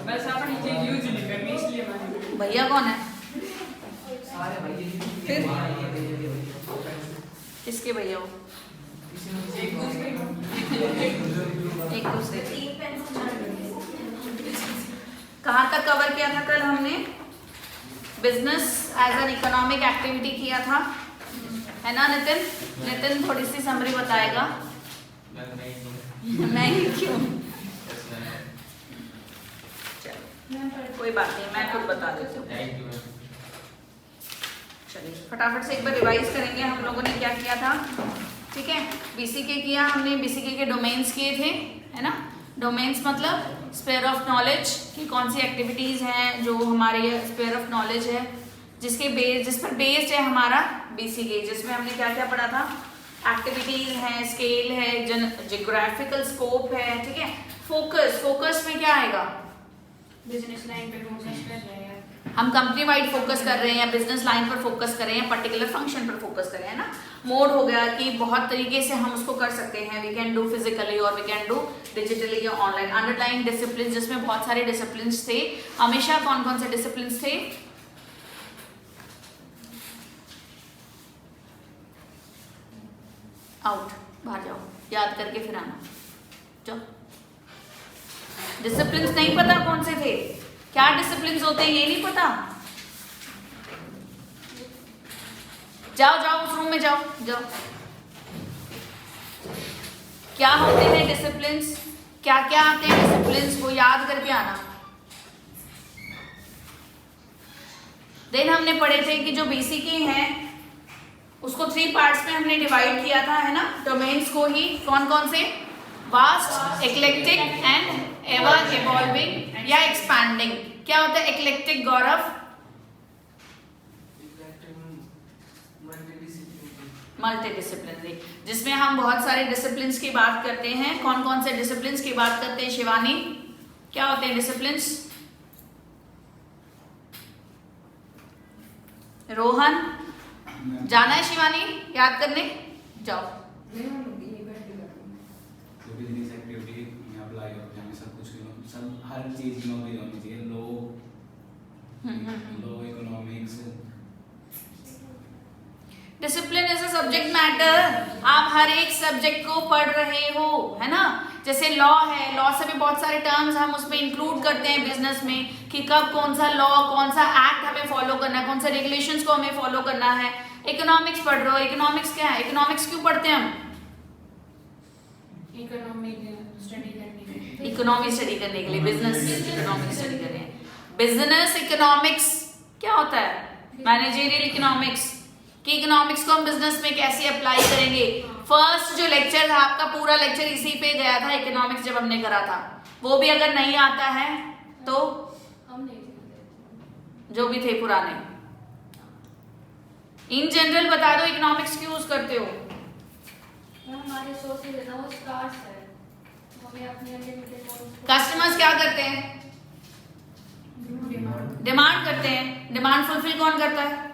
बस आप नीचे यूज नहीं करनी इसलिए मैंने। भैया कौन है? फिर किसके भैया हो? एक दूसरे कहाँ तक कवर किया था कल हमने? Business as an economic activity किया था, है ना नितिन? नितिन थोड़ी सी समरी बताएगा। नहीं क्यों? कोई बात नहीं, मैं खुद बता देती हूँ। चलिए फटाफट से एक बार रिवाइज करेंगे हम लोगों ने क्या किया था। ठीक है, बीसीके किया हमने, बीसीके के डोमेन्स किए थे, है ना? डोमेन्स मतलब स्फीयर ऑफ नॉलेज की कौन सी एक्टिविटीज़ हैं जो हमारे स्फीयर ऑफ नॉलेज है, जिस पर बेस्ड है हमारा बीसीके, जिसमें हमने क्या क्या पढ़ा था? एक्टिविटीज़ हैं, स्केल है, जियोग्राफिकल स्कोप है, ठीक है। फोकस में क्या आएगा? बिजनेस लाइन पे फोकस कर रहे हैं, हम कंपनी वाइड फोकस कर रहे हैं या बिजनेस लाइन पर फोकस कर रहे हैं, पर्टिकुलर फंक्शन पर फोकस कर रहे हैं ना। मोड हो गया कि बहुत तरीके से हम उसको कर सकते हैं, वी कैन डू फिजिकली और वी कैन डू डिजिटली या ऑनलाइन। अंडरलाइन डिसिप्लिन, जिसमें बहुत सारे डिसिप्लिन थे। हमेशा कौन कौन से डिसिप्लिन थे? आउट, बाहर जाओ, याद करके फिर आना। जाओ, डिसिप्लिन नहीं पता कौन से थे? क्या डिसिप्लिन होते हैं ये नहीं पता? जाओ उस रूम में जाओ। क्या होते हैं डिसिप्लिन्स? क्या क्या आते हैं डिसिप्लिन्स, वो याद करके आना। देन हमने पढ़े थे कि जो बीसीके हैं उसको 3 पार्ट्स में हमने डिवाइड किया था, है ना? डोमेन्स को ही कौन कौन से? Vast, eclectic and ever evolving या एक्सपैंडिंग। क्या होता है एक्लेक्टिक, गौरव? मल्टीडिसिप्लिनरी, जिसमें हम बहुत सारे डिसिप्लिन्स की बात करते हैं। कौन कौन से डिसिप्लिन्स की बात करते हैं शिवानी? क्या होते हैं डिसिप्लिन्स? रोहन जाना है शिवानी याद करने? जाओ। हर चीज नॉलेज होनी चाहिए, law economics. Discipline is a subject matter. आप हर एक सब्जेक्ट को पढ़ रहे हो, है ना? जैसे लॉ है, लॉ से भी बहुत सारे टर्म्स हम उसमें इंक्लूड करते हैं बिजनेस में, कि कब कौन सा लॉ, कौन सा एक्ट हमें फॉलो करना है, कौन से रेगुलेशंस को हमें फॉलो करना है। इकोनॉमिक्स पढ़ रहे हो, इकोनॉमिक्स क्या है? इकोनॉमिक्स क्यों पढ़ते हैं हम? इकोनॉमी स्टडी करने के लिए, बिजनेस इकोनॉमिक्स स्टडी कर रहे हैं। बिजनेस इकोनॉमिक्स क्या होता है? मैनेजरियल इकोनॉमिक्स, कि इकोनॉमिक्स को हम बिजनेस में कैसे अप्लाई करेंगे। फर्स्ट जो लेक्चर था आपका, पूरा लेक्चर इसी पे गया था, इकोनॉमिक्स जब हमने करा था। वो भी अगर नहीं आता है तो जो भी थे पुराने, इन जनरल बता दो इकोनॉमिक्स क्यों यूज करते हो? हमारे सोर्सेज है ना वो स्टार्स है, हमें अपने अनलिमिटेड कस्टमर्स क्या करते हैं? डिमांड करते हैं। डिमांड फुलफिल कौन करता है?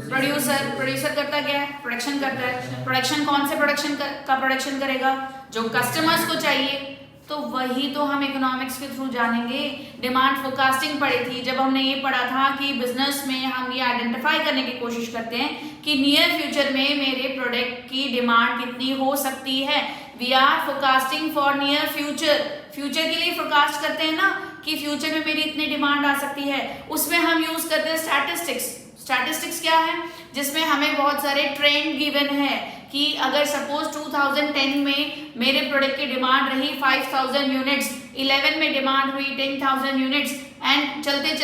प्रोड्यूसर करता क्या है? प्रोडक्शन करता है। प्रोडक्शन कौन से प्रोडक्शन का प्रोडक्शन करेगा? जो कस्टमर्स को चाहिए। तो वही तो हम इकोनॉमिक्स के थ्रू जानेंगे। डिमांड फोरकास्टिंग पढ़ी थी जब हमने ये पढ़ा था कि बिजनेस में हम ये आइडेंटिफाई करने की कोशिश करते हैं कि नियर फ्यूचर में मेरे प्रोडक्ट की डिमांड कितनी हो सकती है। We are forecasting for near future. Future के लिए फोरकास्ट करते हैं ना कि फ्यूचर में मेरी इतनी डिमांड आ सकती है। उसमें हम यूज करते हैं स्टैटिस्टिक्स। स्टैटिस्टिक्स क्या है? जिसमें हमें बहुत सारे ट्रेंड गिवन है कि अगर सपोज 2010 में मेरे प्रोडक्ट की डिमांड रही 5000 यूनिट्स, 11 में डिमांड हुई 10,000 यूनिट्स एंड चलते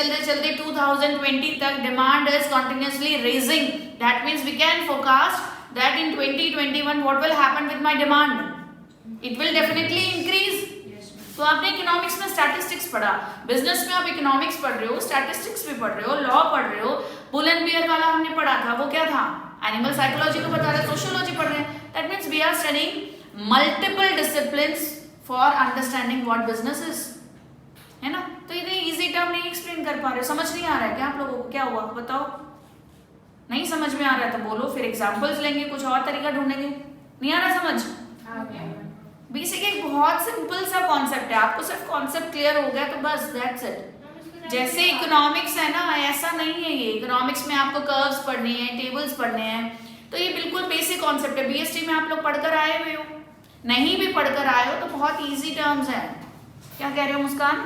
2020 तक demand is continuously raising. That means we can forecast that in 2021 what will happen with my demand? It will definitely increase. तो आपने इकोनॉमिक्स में स्टैटिस्टिक्स पढ़ा, बिजनेस में आप इकोनॉमिक्स पढ़ रहे हो, स्टैटिस्टिक्स भी पढ़ रहे हो, लॉ पढ़ रहे हो। बुल एंड बियर वाला हमने पढ़ा था, वो क्या था? एनिमल साइकोलॉजी को बता रहे, सोशियोलॉजी पढ़ रहे हैं। That means we are studying multiple disciplines for understanding what business is, है ना? तो इतने इजी टर्म नहीं एक्सप्लेन कर पा रहे हो, समझ नहीं आ रहा है क्या आप लोगों को? क्या हुआ बताओ? नहीं समझ में आ रहा है तो बोलो, फिर एग्जाम्पल्स लेंगे, कुछ और तरीका ढूंढेंगे। नहीं आ रहा समझ? बेसिक एक बहुत सिंपल सा कॉन्सेप्ट है, आपको सिर्फ कॉन्सेप्ट क्लियर हो गया तो बस दैट्स इट। जैसे इकोनॉमिक्स है ना, ऐसा नहीं है ये, इकोनॉमिक्स में आपको कर्व्स पढ़नी है, टेबल्स पढ़ने हैं, तो ये बिल्कुल बेसिक कॉन्सेप्ट है। बीएसटी में आप लोग पढ़कर आए हुए हो, नहीं भी पढ़कर आए हो तो बहुत इजी टर्म्स हैं। क्या कह रहे हो मुस्कान?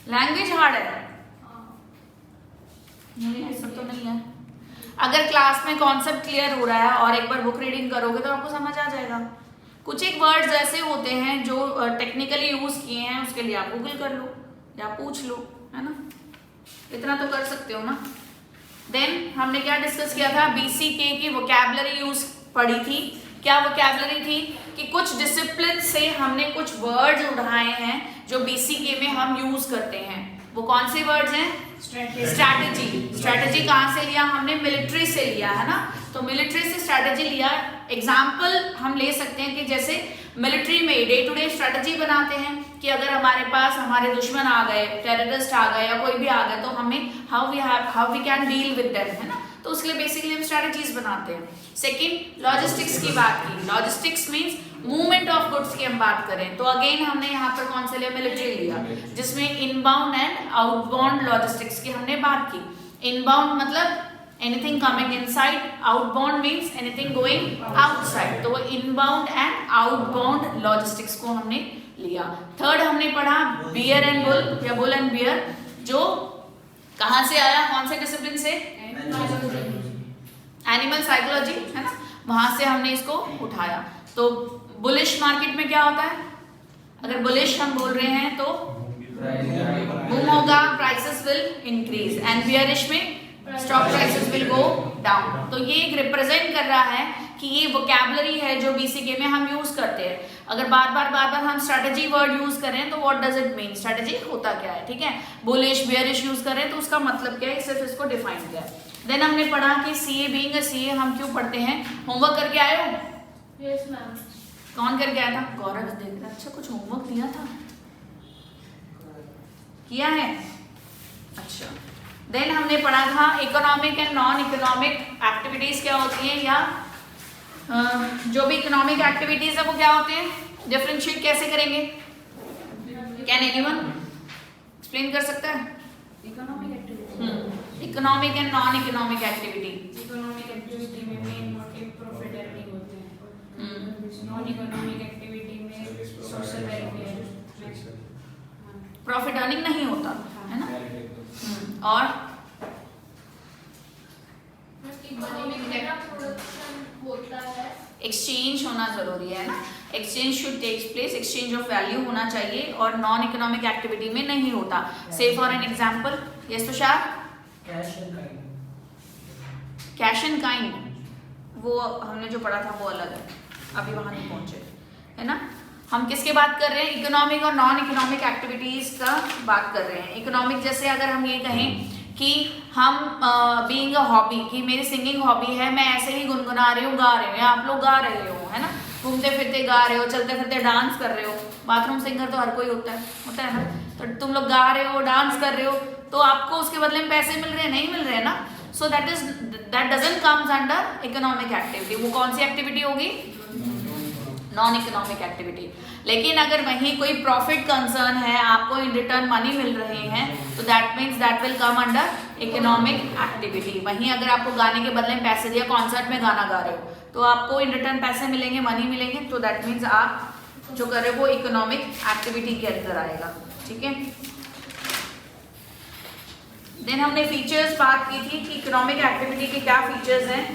लैंग्वेज हार्ड है? नहीं ऐसा तो नहीं है। अगर क्लास में कॉन्सेप्ट क्लियर हो रहा है और एक बार बुक रीडिंग करोगे तो आपको समझ आ जाएगा। कुछ एक वर्ड्स ऐसे होते हैं जो टेक्निकली यूज किए हैं, उसके लिए आप गूगल कर लो या पूछ लो, है ना, इतना तो कर सकते हो ना। देन हमने क्या डिस्कस किया था, बीसीके की वोकैबुलरी यूज पढ़ी थी। क्या वोकैबुलरी थी कि कुछ डिसिप्लिन से हमने कुछ वर्ड्स उठाए हैं जो बीसीके में हम यूज करते हैं। वो कौन से वर्ड्स हैं? स्ट्रैटेजी। स्ट्रैटेजी कहाँ से लिया हमने? मिलिट्री से लिया, है ना। तो मिलिट्री से स्ट्रैटेजी लिया। एग्जाम्पल हम ले सकते हैं कि जैसे मिलिट्री में डे टू डे स्ट्रैटेजी बनाते हैं कि अगर हमारे पास हमारे दुश्मन आ गए, टेररिस्ट आ गए या कोई भी आ गए तो हमें how we can deal with them, है ना। तो उसके लिए बेसिकली हम स्ट्रैटेजीज बनाते हैं। सेकंड, लॉजिस्टिक्स की बात की। Logistics means movement of goods की हम बात करें तो अगेन हमने यहाँ पर कौन से लिया? मिलिट्री लिया, जिसमें इनबाउंड एंड आउटबाउंड लॉजिस्टिक्स की हमने बात की। इनबाउंड मतलब anything coming inside, outbound means anything going outside. तो वो इनबाउंड एंड आउटबाउंड लॉजिस्टिक्स को हमने लिया। थर्ड हमने पढ़ा बियर एंड बुल या बुल एंड बियर, जो कहाँ से आया? कौन से डिसिप्लिन से? एनिमल साइकोलॉजी, है ना, वहां से हमने इसको उठाया। तो बुलिश मार्केट में क्या होता है? अगर बुलिश हम बोल रहे हैं तो बूम होगा, prices will increase, and bearish में stock prices will go down. तो ये एक रिप्रेजेंट कर रहा है कि ये वोकैबुलरी है जो बीसीके में हम यूज करते हैं। अगर बार बार हम स्ट्रैटेजी वर्ड यूज करें तो what does it mean? Strategy होता क्या है, ठीक है। बुलिश बियरिश यूज करें तो उसका मतलब क्या है, सिर्फ इसको डिफाइन किया है। देन हमने पढ़ा कि सीए बीइंग अ सीए हम क्यों पढ़ते हैं। होमवर्क करके आए हो? Yes ma'am. कौन करके आया था? गौरव देख रहा। अच्छा, कुछ होमवर्क दिया था, किया है? अच्छा। देन हमने पढ़ा था economic and non economic activities क्या होती हैं, या जो भी इकोनॉमिक एक्टिविटीज है वो क्या होते हैं, डिफरेंशिएट कैसे करेंगे? कैन एनीवन एक्सप्लेन कर सकता है? Economic activity, economic and non economic activity. Economic activity में मेन मोटिव प्रॉफिट अर्निंग होते हैं, नॉन इकोनॉमिक एक्टिविटी में सोशल वेलफेयर, प्रॉफिट अर्निंग नहीं होता, है ना। और होता है, एक्सचेंज होना जरूरी है ना, exchange should take place, exchange of value होना चाहिए, और नॉन इकोनॉमिक एक्टिविटी में नहीं होता। से for an example, yes Tushar? Cash and kind, वो हमने जो पढ़ा था वो अलग है, अभी वहां नहीं पहुंचे, है ना। हम किसके बात कर रहे हैं? इकोनॉमिक और नॉन इकोनॉमिक एक्टिविटीज का बात कर रहे हैं। इकोनॉमिक जैसे अगर हम ये कहें कि हम बीइंग अ हॉबी, कि मेरी सिंगिंग हॉबी है, मैं ऐसे ही गुनगुना रही हूँ, गा रही हूँ, या आप लोग गा रहे हो, है ना, घूमते फिरते गा रहे हो, चलते फिरते डांस कर रहे हो। बाथरूम सिंगर तो हर कोई होता है ना। तो तुम लोग गा रहे हो, डांस कर रहे हो, तो आपको उसके बदले में पैसे मिल रहे हैं? नहीं मिल रहे हैं ना। So that doesn't comes under economic activity. वो कौन सी एक्टिविटी होगी? Non economic activity. लेकिन अगर वहीं कोई प्रॉफिट कंसर्न है, आपको इन रिटर्न मनी मिल रहे हैं, तो that means that will come under economic activity. वहीं अगर आपको गाने के बदले में पैसे दिया, कॉन्सर्ट में गाना गा रहे हो, तो आपको इन रिटर्न पैसे मिलेंगे, मनी मिलेंगे, तो दैट मीन्स आप जो कर रहे हो वो इकोनॉमिक एक्टिविटी के अंदर आएगा, ठीक है। देन हमने फीचर्स बात की थी कि इकोनॉमिक एक्टिविटी के क्या फीचर्स हैं।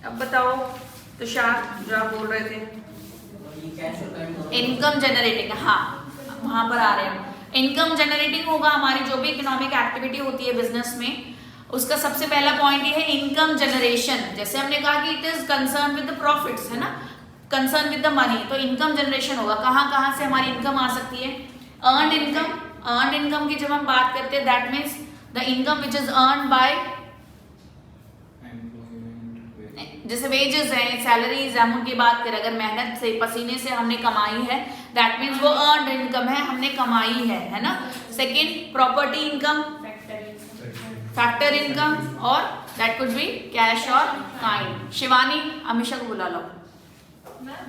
अब बताओ तुषार, जो आप बोल रहे थे इनकम जनरेटिंग, हाँ वहां पर आ रहे हैं। इनकम जनरेटिंग होगा हमारी जो भी इकोनॉमिक एक्टिविटी होती है बिजनेस में, उसका सबसे पहला पॉइंट ये है इनकम जनरेशन। जैसे हमने कहा कि it is concern with the profits, है ना, कंसर्न विद द मनी, तो इनकम जनरेशन होगा। कहाँ से हमारी इनकम आ सकती है? Earned income. अर्नड इनकम की जब हम बात करते हैं, that means the income which is earn by, जैसे वेजेस हैं, सैलरीज हम उनकी बात करें, अगर मेहनत से, पसीने से हमने कमाई है, दैट मीन्स वो अर्नड इनकम है, हमने कमाई है ना। Second, property income, factor income, और दैट कुड बी कैश और काइंड। शिवानी, अमीशा को बुला लो। मैम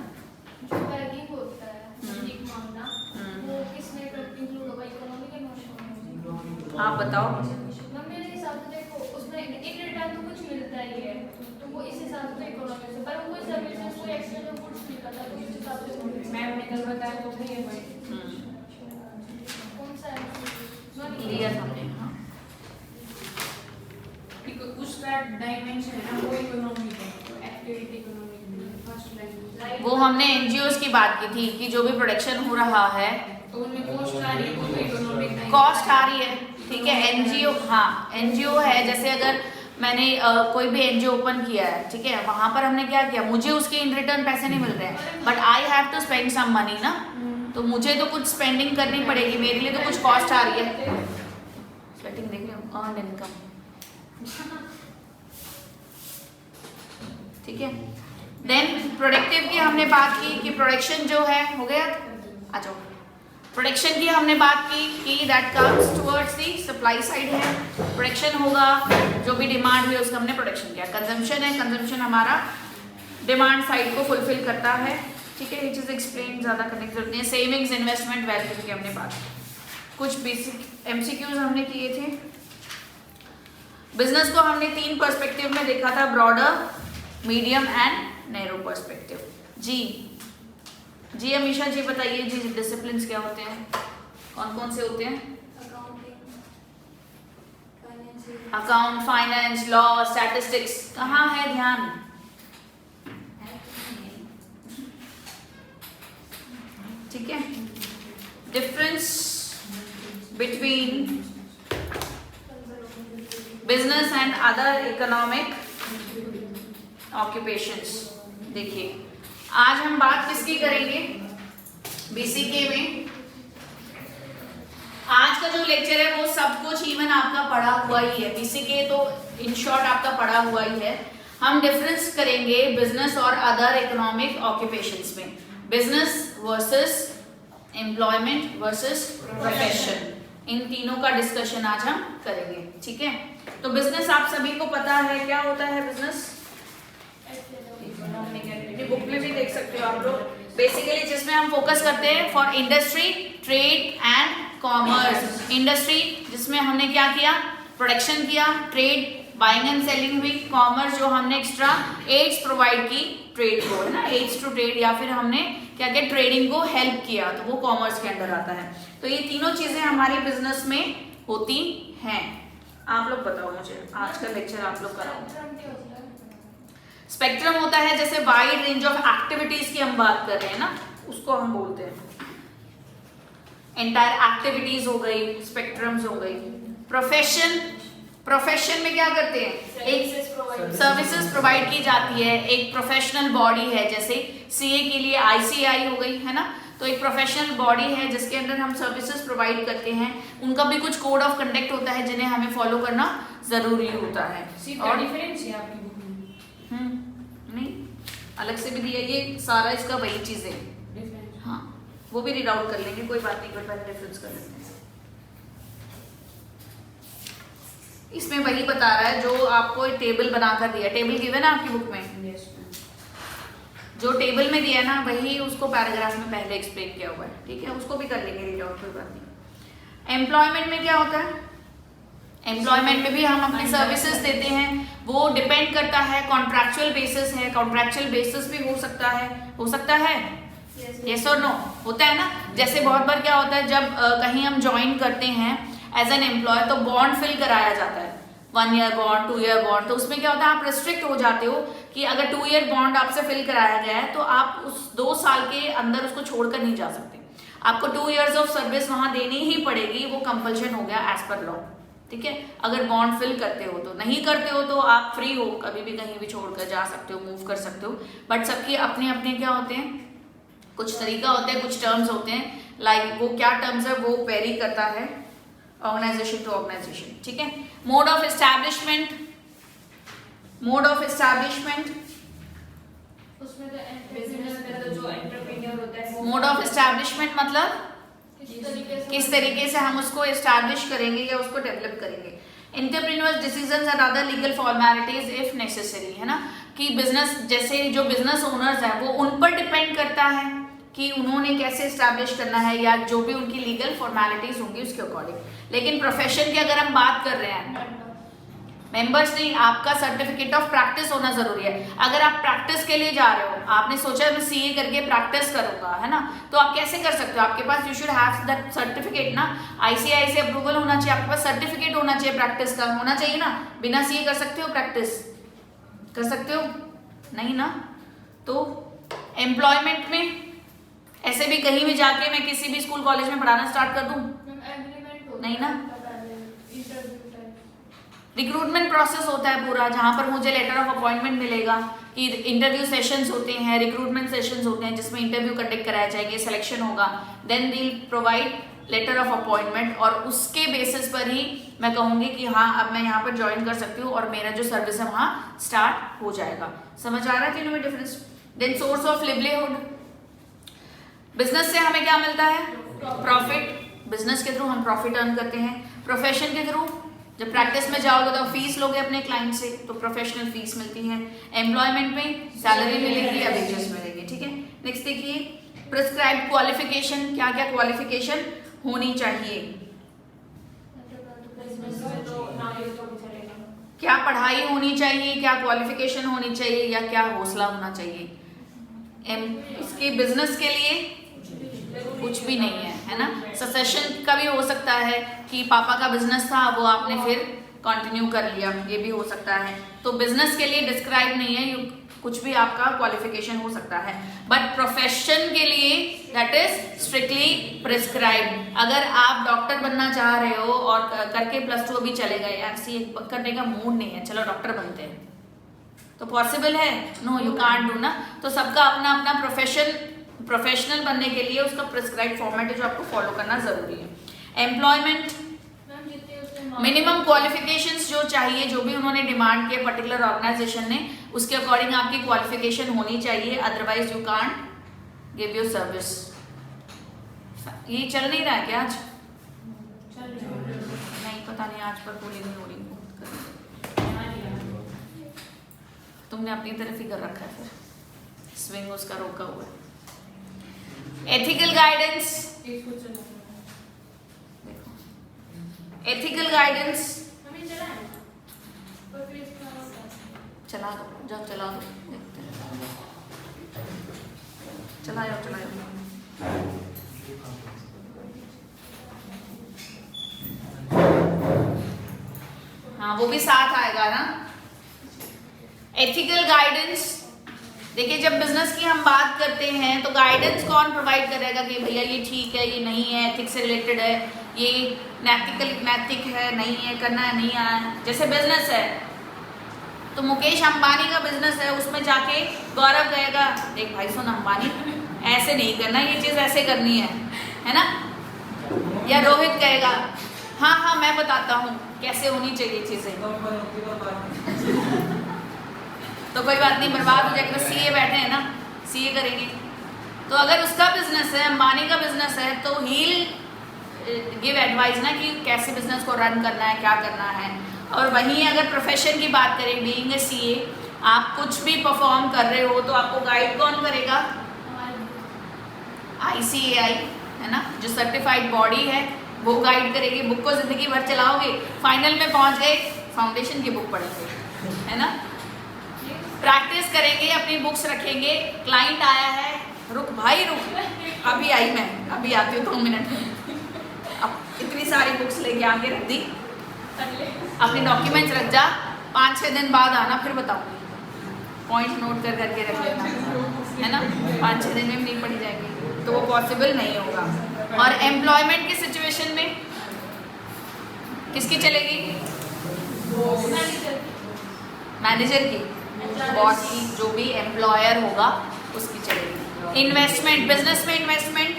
जो बैगिंग होता है एक मामला वो किसमें इंक्लूड होगा, इकोनॉमिक या नॉन इकोनॉमिक? हाँ बताओ। मैम मेरे हिसाब से देखो उसमें एक रिटर्न तो कुछ मिलता ही है, तो वो इस हिसाब से इकोनॉमिक से, पर वो कोई सर्विसेज कोई एक्स्ट्रा जो गुड्स नहीं करता तो उस हिसाब से मैम ने कल बताया तो भी है भाई, कौन सा है लिया था हमने। हाँ उसका डायमेंशन है ना वो इकोनॉमिक है, तो एक्टिविटी इकोनॉमिक फर्स्ट लाइन वो हमने एनजीओज की बात की थी कि जो भी प्रोडक्शन हो रहा है तो उनमें कॉस्ट आ रही है, वो तो इकोनॉमिक कॉस्ट आ रही है, ठीक है। एनजीओ, हाँ एनजीओ है, जैसे अगर मैंने कोई भी एनजीओ ओपन किया है, ठीक है, वहां पर हमने क्या किया, मुझे उसके इन रिटर्न पैसे नहीं मिल रहे हैं, but I have to spend some money ना, तो मुझे तो कुछ स्पेंडिंग करनी पड़ेगी, मेरे लिए तो कुछ कॉस्ट आ रही है। स्वेटिंग देख रहे हो, अर्न इनकम, ठीक है। देन प्रोडक्टिव की हमने बात की कि प्रोडक्शन जो है हो गया, आ जाओ। प्रोडक्शन की हमने बात की कि that comes towards the supply side है, प्रोडक्शन होगा, जो भी डिमांड हुई उसका हमने प्रोडक्शन किया। कंजम्पशन है, कंजम्पशन हमारा डिमांड साइड को फुलफिल करता है, ठीक है। ये चीज़ एक्सप्लेन ज़्यादा करने की जरूरत नहीं है। सेविंग्स, इन्वेस्टमेंट, वैल्यू की हमने बात की। कुछ बेसिक एमसीक्यूज हमने किए थे। बिजनेस को हमने 3 पर्सपेक्टिव में देखा था, broader, medium and narrow perspective. जी अमीशा जी बताइए जी, डिसिप्लिन्स क्या होते हैं, कौन कौन से होते हैं? Account, finance, law, statistics. कहाँ है ध्यान? ठीक है। Difference between business and other economic occupations. देखिए आज हम बात किसकी करेंगे बीसीके में। आज का जो लेक्चर है वो सब कुछ इवन आपका पढ़ा हुआ ही है, बीसीके तो इन शॉर्ट आपका पढ़ा हुआ ही है। हम डिफरेंस करेंगे बिजनेस और अदर इकोनॉमिक ऑक्यूपेशंस में, business versus employment versus profession, इन तीनों का डिस्कशन आज हम करेंगे, ठीक है। तो बिजनेस आप सभी को पता है क्या होता है बिजनेस, बुक में भी देख सकते हो आप लोग। बेसिकली जिसमें हम फोकस करते हैं for industry, trade and commerce. Industry जिसमें हमने क्या किया, प्रोडक्शन किया, ट्रेड बाइंग एंड सेलिंग हुई, कॉमर्स जो हमने एक्स्ट्रा एड्स प्रोवाइड की ट्रेड को, है ना, एड्स टू ट्रेड, या फिर हमने क्या किया, ट्रेडिंग को हेल्प किया, तो वो कॉमर्स के अंदर आता है। तो ये तीनों चीजें हमारे बिजनेस में होती हैं। आप लोग बताओ मुझे, आज का लेक्चर आप लोग कराओ। स्पेक्ट्रम होता है जैसे वाइड रेंज ऑफ एक्टिविटीज की हम बात कर रहे हैं ना, उसको हम बोलते हैं एंटायर एक्टिविटीज हो गई, स्पेक्ट्रम्स हो गई। प्रोफेशन, प्रोफेशन में क्या करते हैं, एक सर्विसेज प्रोवाइड की जाती है, एक प्रोफेशनल बॉडी है, जैसे सीए के लिए आईसीआई हो गई, है ना, तो एक प्रोफेशनल बॉडी है जिसके अंदर हम सर्विसेज प्रोवाइड करते हैं। उनका भी कुछ कोड ऑफ कंडक्ट होता है जिन्हें हमें फॉलो करना जरूरी होता है। और डिफरेंस है आपकी बुक में नहीं अलग से भी दिया, ये सारा इसका वही चीज है। डिफरेंस, हाँ वो भी रीड आउट कर लेंगे, कोई बात नहीं, पर डिफरेंस कर लेते हैं। इसमें वही बता रहा है जो आपको टेबल बनाकर दिया, टेबल गिवन है आपकी बुक में, यस जो टेबल में दिया ना वही उसको पैराग्राफ में पहले एक्सप्लेन किया हुआ है, ठीक है, उसको भी कर लेंगे रीड आउट, कोई बात नहीं। एम्प्लॉयमेंट में क्या होता है, एम्प्लॉयमेंट में भी हम अपनी सर्विसेज देते हैं, वो डिपेंड करता है, कॉन्ट्रैक्चुअल बेसिस है, कॉन्ट्रैक्चुअल बेसिस भी हो सकता है, हो सकता है यस और नो, होता है ना। जैसे बहुत बार क्या होता है जब कहीं हम ज्वाइन करते हैं एज एन एम्प्लॉय तो बॉन्ड फिल कराया जाता है, 1 ईयर बॉन्ड, 2 ईयर बॉन्ड, तो उसमें क्या होता है आप रिस्ट्रिक्ट हो जाते हो कि अगर 2 ईयर बॉन्ड आपसे फिल कराया गया है तो आप उस 2 साल के अंदर उसको छोड़कर नहीं जा सकते, आपको 2 इयर्स ऑफ सर्विस वहां देनी ही पड़ेगी, वो कंपल्शन हो गया एज पर लॉ, ठीक है। अगर बॉन्ड फिल करते हो तो, नहीं करते हो तो आप फ्री हो, कभी भी कहीं भी छोड़कर जा सकते हो, मूव कर सकते हो, बट सबके अपने अपने क्या होते हैं, कुछ तरीका होता है, कुछ टर्म्स होते हैं, लाइक वो क्या टर्म्स है वो वेरी करता है ऑर्गेनाइजेशन टू ऑर्गेनाइजेशन, ठीक है। Mode of establishment, mode of establishment, उसमें तो बिजनेस में तो जो एंटरप्रेन्योर होता है, मोड ऑफ एस्टैब्लिशमेंट मतलब किस तरीके से किस तरीके से हम उसको एस्टैब्लिश करेंगे या उसको डेवलप करेंगे। Entrepreneurs decisions are other legal formalities if necessary, है ना, कि बिजनेस जैसे जो बिजनेस ओनर्स हैं वो उन पर डिपेंड करता है कि उन्होंने कैसे एस्टैब्लिश करना है या जो भी उनकी लीगल फॉर्मेलिटीज होंगी उसके अकॉर्डिंग। लेकिन प्रोफेशन की अगर हम बात कर रहे हैं, मेंबर्स नहीं, आपका सर्टिफिकेट ऑफ प्रैक्टिस होना जरूरी है। अगर आप प्रैक्टिस के लिए जा रहे हो, आपने सोचा मैं सीए करके प्रैक्टिस करूंगा, है ना, तो आप कैसे कर सकते हो? आपके पास you should have that certificate ना, आईसीआई से अप्रूवल होना चाहिए, आपके पास सर्टिफिकेट होना चाहिए, प्रैक्टिस का होना चाहिए ना। बिना सीए कर सकते हो प्रैक्टिस? कर सकते हो? नहीं ना। तो एम्प्लॉयमेंट में ऐसे भी कहीं भी जाके मैं किसी भी स्कूल कॉलेज में पढ़ाना स्टार्ट कर दूं? नहीं ना। रिक्रूटमेंट प्रोसेस होता है पूरा, जहां पर मुझे लेटर ऑफ अपॉइंटमेंट मिलेगा, कि इंटरव्यू सेशंस होते हैं, रिक्रूटमेंट सेशंस होते हैं जिसमें इंटरव्यू कंडक्ट कराया जाएंगे, सिलेक्शन होगा, then the provide letter of appointment, और उसके बेसिस पर ही मैं कहूंगी कि हाँ अब मैं यहाँ पर ज्वाइन कर सकती हूँ और मेरा जो सर्विस है वहाँ स्टार्ट हो जाएगा। समझ आ रहा है तीनों में difference? Then source of livelihood, business से हमें क्या मिलता है? प्रॉफिट। बिजनेस के थ्रू हम प्रॉफिट अर्न करते हैं। प्रोफेशन के थ्रू जब प्रैक्टिस में जाओगे तो फीस लोगे अपने क्लाइंट से, तो प्रोफेशनल फीस मिलती है। एम्प्लॉयमेंट में सैलरी मिलेगी या वेजेस मिलेगी, ठीक है। नेक्स्ट देखिए, प्रिस्क्राइब्ड क्वालिफिकेशन, क्या क्या क्वालिफिकेशन होनी चाहिए? क्या पढ़ाई होनी चाहिए, क्या क्वालिफिकेशन होनी चाहिए, या क्या हौसला होना चाहिए? इसके बिजनेस के लिए कुछ भी नहीं है, है ना। सक्सेशन का भी हो सकता है कि पापा का बिजनेस था वो आपने फिर कंटिन्यू कर लिया, ये भी हो सकता है। तो बिजनेस के लिए डिस्क्राइब नहीं है, कुछ भी आपका क्वालिफिकेशन हो सकता है। बट प्रोफेशन के लिए दैट इज स्ट्रिक्टली प्रिस्क्राइब। अगर आप डॉक्टर बनना चाह रहे हो और करके प्लस 2 अभी चले गए, यार सीए करने का मूड नहीं है, चलो डॉक्टर बनते हैं, तो पॉसिबल है? नो, यू कांट डू ना। तो सबका अपना अपना प्रोफेशनल बनने के लिए उसका प्रिस्क्राइब फॉर्मेट है जो आपको फॉलो करना जरूरी है। एम्प्लॉयमेंट, मिनिमम क्वालिफिकेशंस जो चाहिए, जो भी उन्होंने डिमांड किया पर्टिकुलर ऑर्गेनाइजेशन ने, उसके अकॉर्डिंग आपकी क्वालिफिकेशन होनी चाहिए, otherwise you can't give your service. ये चल नहीं रहा है क्या आज? नहीं पता नहीं, आज पर कूलिंग नहीं हो रही। तुमने अपनी तरफ ही कर रखा है, फिर स्विंग उसका रोका हुआ है। एथिकल गाइडेंस, देखो एथिकल गाइडेंस चला दो, जब चला दो देखते हैं, चलाओ। हाँ वो भी साथ आएगा ना। एथिकल गाइडेंस, देखिए जब बिजनेस की हम बात करते हैं तो गाइडेंस कौन प्रोवाइड करेगा कि भैया ये ठीक है, ये नहीं है, एथिक्स से रिलेटेड है, ये नैतिक है, नहीं है, करना है, नहीं है। जैसे बिजनेस है तो मुकेश अंबानी का बिजनेस है, उसमें जाके गौरव कहेगा देख भाई सुन अंबानी, ऐसे नहीं करना, ये चीज़ ऐसे करनी है ना। या रोहित कहेगा हाँ मैं बताता हूँ कैसे होनी चाहिए चीज़ें। तो कोई बात नहीं, बर्बाद हो जाएगा। सीए बैठे हैं ना, सीए करेंगे। तो अगर उसका बिजनेस है, अंबानी का बिजनेस है, तो ही गिव एडवाइस ना कि कैसे बिजनेस को रन करना है, क्या करना है। और वहीं अगर प्रोफेशन की बात करें, बीइंग ए सीए, आप कुछ भी परफॉर्म कर रहे हो तो आपको गाइड कौन करेगा? ICAI है ना, जो सर्टिफाइड बॉडी है वो गाइड करेगी। बुक को जिंदगी भर चलाओगे, फाइनल में पहुंच गए फाउंडेशन की बुक पढ़ेंगे, है ना। प्रैक्टिस करेंगे, अपनी बुक्स रखेंगे, क्लाइंट आया है, रुक भाई रुक, अभी आई मैं, अभी आती हूँ 2 मिनट में। अब इतनी सारी बुक्स लेके आके रख दी, अपने डॉक्यूमेंट्स रख जा, 5-6 दिन बाद आना, फिर बताऊंगी। पॉइंट नोट कर करके रख लेना, है ना। 5-6 दिन में नहीं पढ़ी जाएगी तो वो पॉसिबल नहीं होगा। और एम्प्लॉयमेंट की सिचुएशन में किसकी चलेगी? मैनेजर की, बॉस की, जो भी एम्प्लॉयर होगा उसकी चलेगी। इन्वेस्टमेंट, बिजनेस में इन्वेस्टमेंट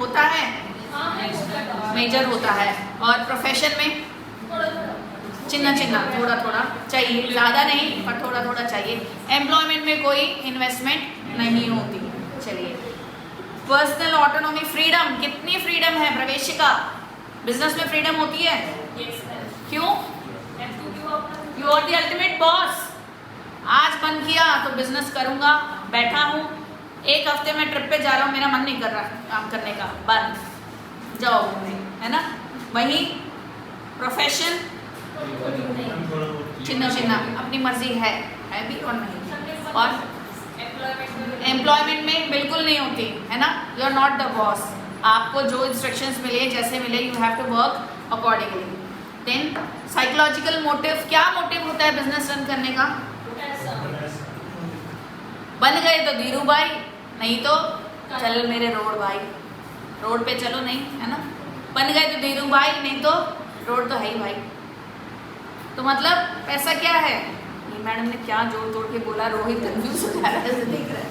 होता है, मेजर होता है। और प्रोफेशन में चिन्ना थोड़ा चाहिए, ज़्यादा नहीं पर थोड़ा चाहिए। एम्प्लॉयमेंट में कोई इन्वेस्टमेंट नहीं होती। चलिए, पर्सनल ऑटोनॉमी, फ्रीडम, कितनी फ्रीडम है प्रवेशिका? बिजनेस में फ्रीडम होती है? क्यों? You are the ultimate boss. आज मन किया तो बिजनेस करूंगा, बैठा हूँ, एक हफ्ते में ट्रिप पे जा रहा हूँ, मेरा मन नहीं कर रहा काम करने का, बंद, जाओ घूमने, है ना। वही प्रोफेशन चिन्ना चिन्ना अपनी मर्जी है भी और नहीं। और एम्प्लॉयमेंट में बिल्कुल नहीं होती, है ना। You are not the boss. आपको जो इंस्ट्रक्शंस मिले, जैसे मिले, you have to work accordingly. Then psychological motive, क्या मोटिव होता है बिजनेस रन करने का? बन गए तो धीरू भाई, नहीं तो चल मेरे रोड भाई, रोड पे चलो, नहीं, है ना। बन गए तो धीरू भाई, नहीं तो रोड तो है ही भाई। तो मतलब पैसा क्या है? ये मैडम ने क्या जोड़ तोड़ के बोला, रोहित कंफ्यूज हो जा रहा है, देख रहा है।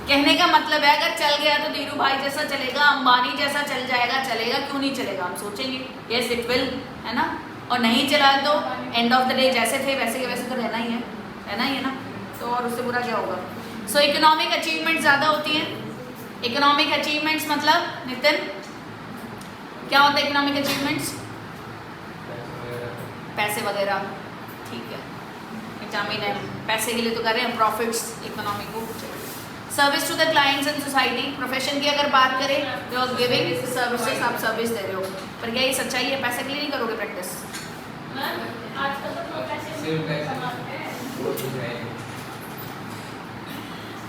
कहने का मतलब है अगर चल गया तो धीरू भाई जैसा चलेगा, अंबानी जैसा चल जाएगा, चलेगा क्यों नहीं चलेगा, हम सोचेंगे यस इट विल, है ना। और नहीं चला तो एंड ऑफ द डे जैसे थे वैसे के वैसे तो रहना ही है ना। तो और उससे बुरा क्या होगा। सो इकोनॉमिक अचीवमेंट ज़्यादा होती हैं। इकोनॉमिक अचीवमेंट्स मतलब नितिन क्या होता है? इकोनॉमिक अचीवमेंट्स पैसे वगैरह, ठीक है, विटामिन है, पैसे के लिए तो कर रहे हैं, प्रॉफिट्स इकोनॉमिक को। Service to the clients and society, profession की अगर बात करें तो आप गिविंग सर्विसेज, आप सर्विस दे रहे हो, पर क्या ये सच्चाई है? पैसे के लिए नहीं करोगे प्रैक्टिस। आजकल तो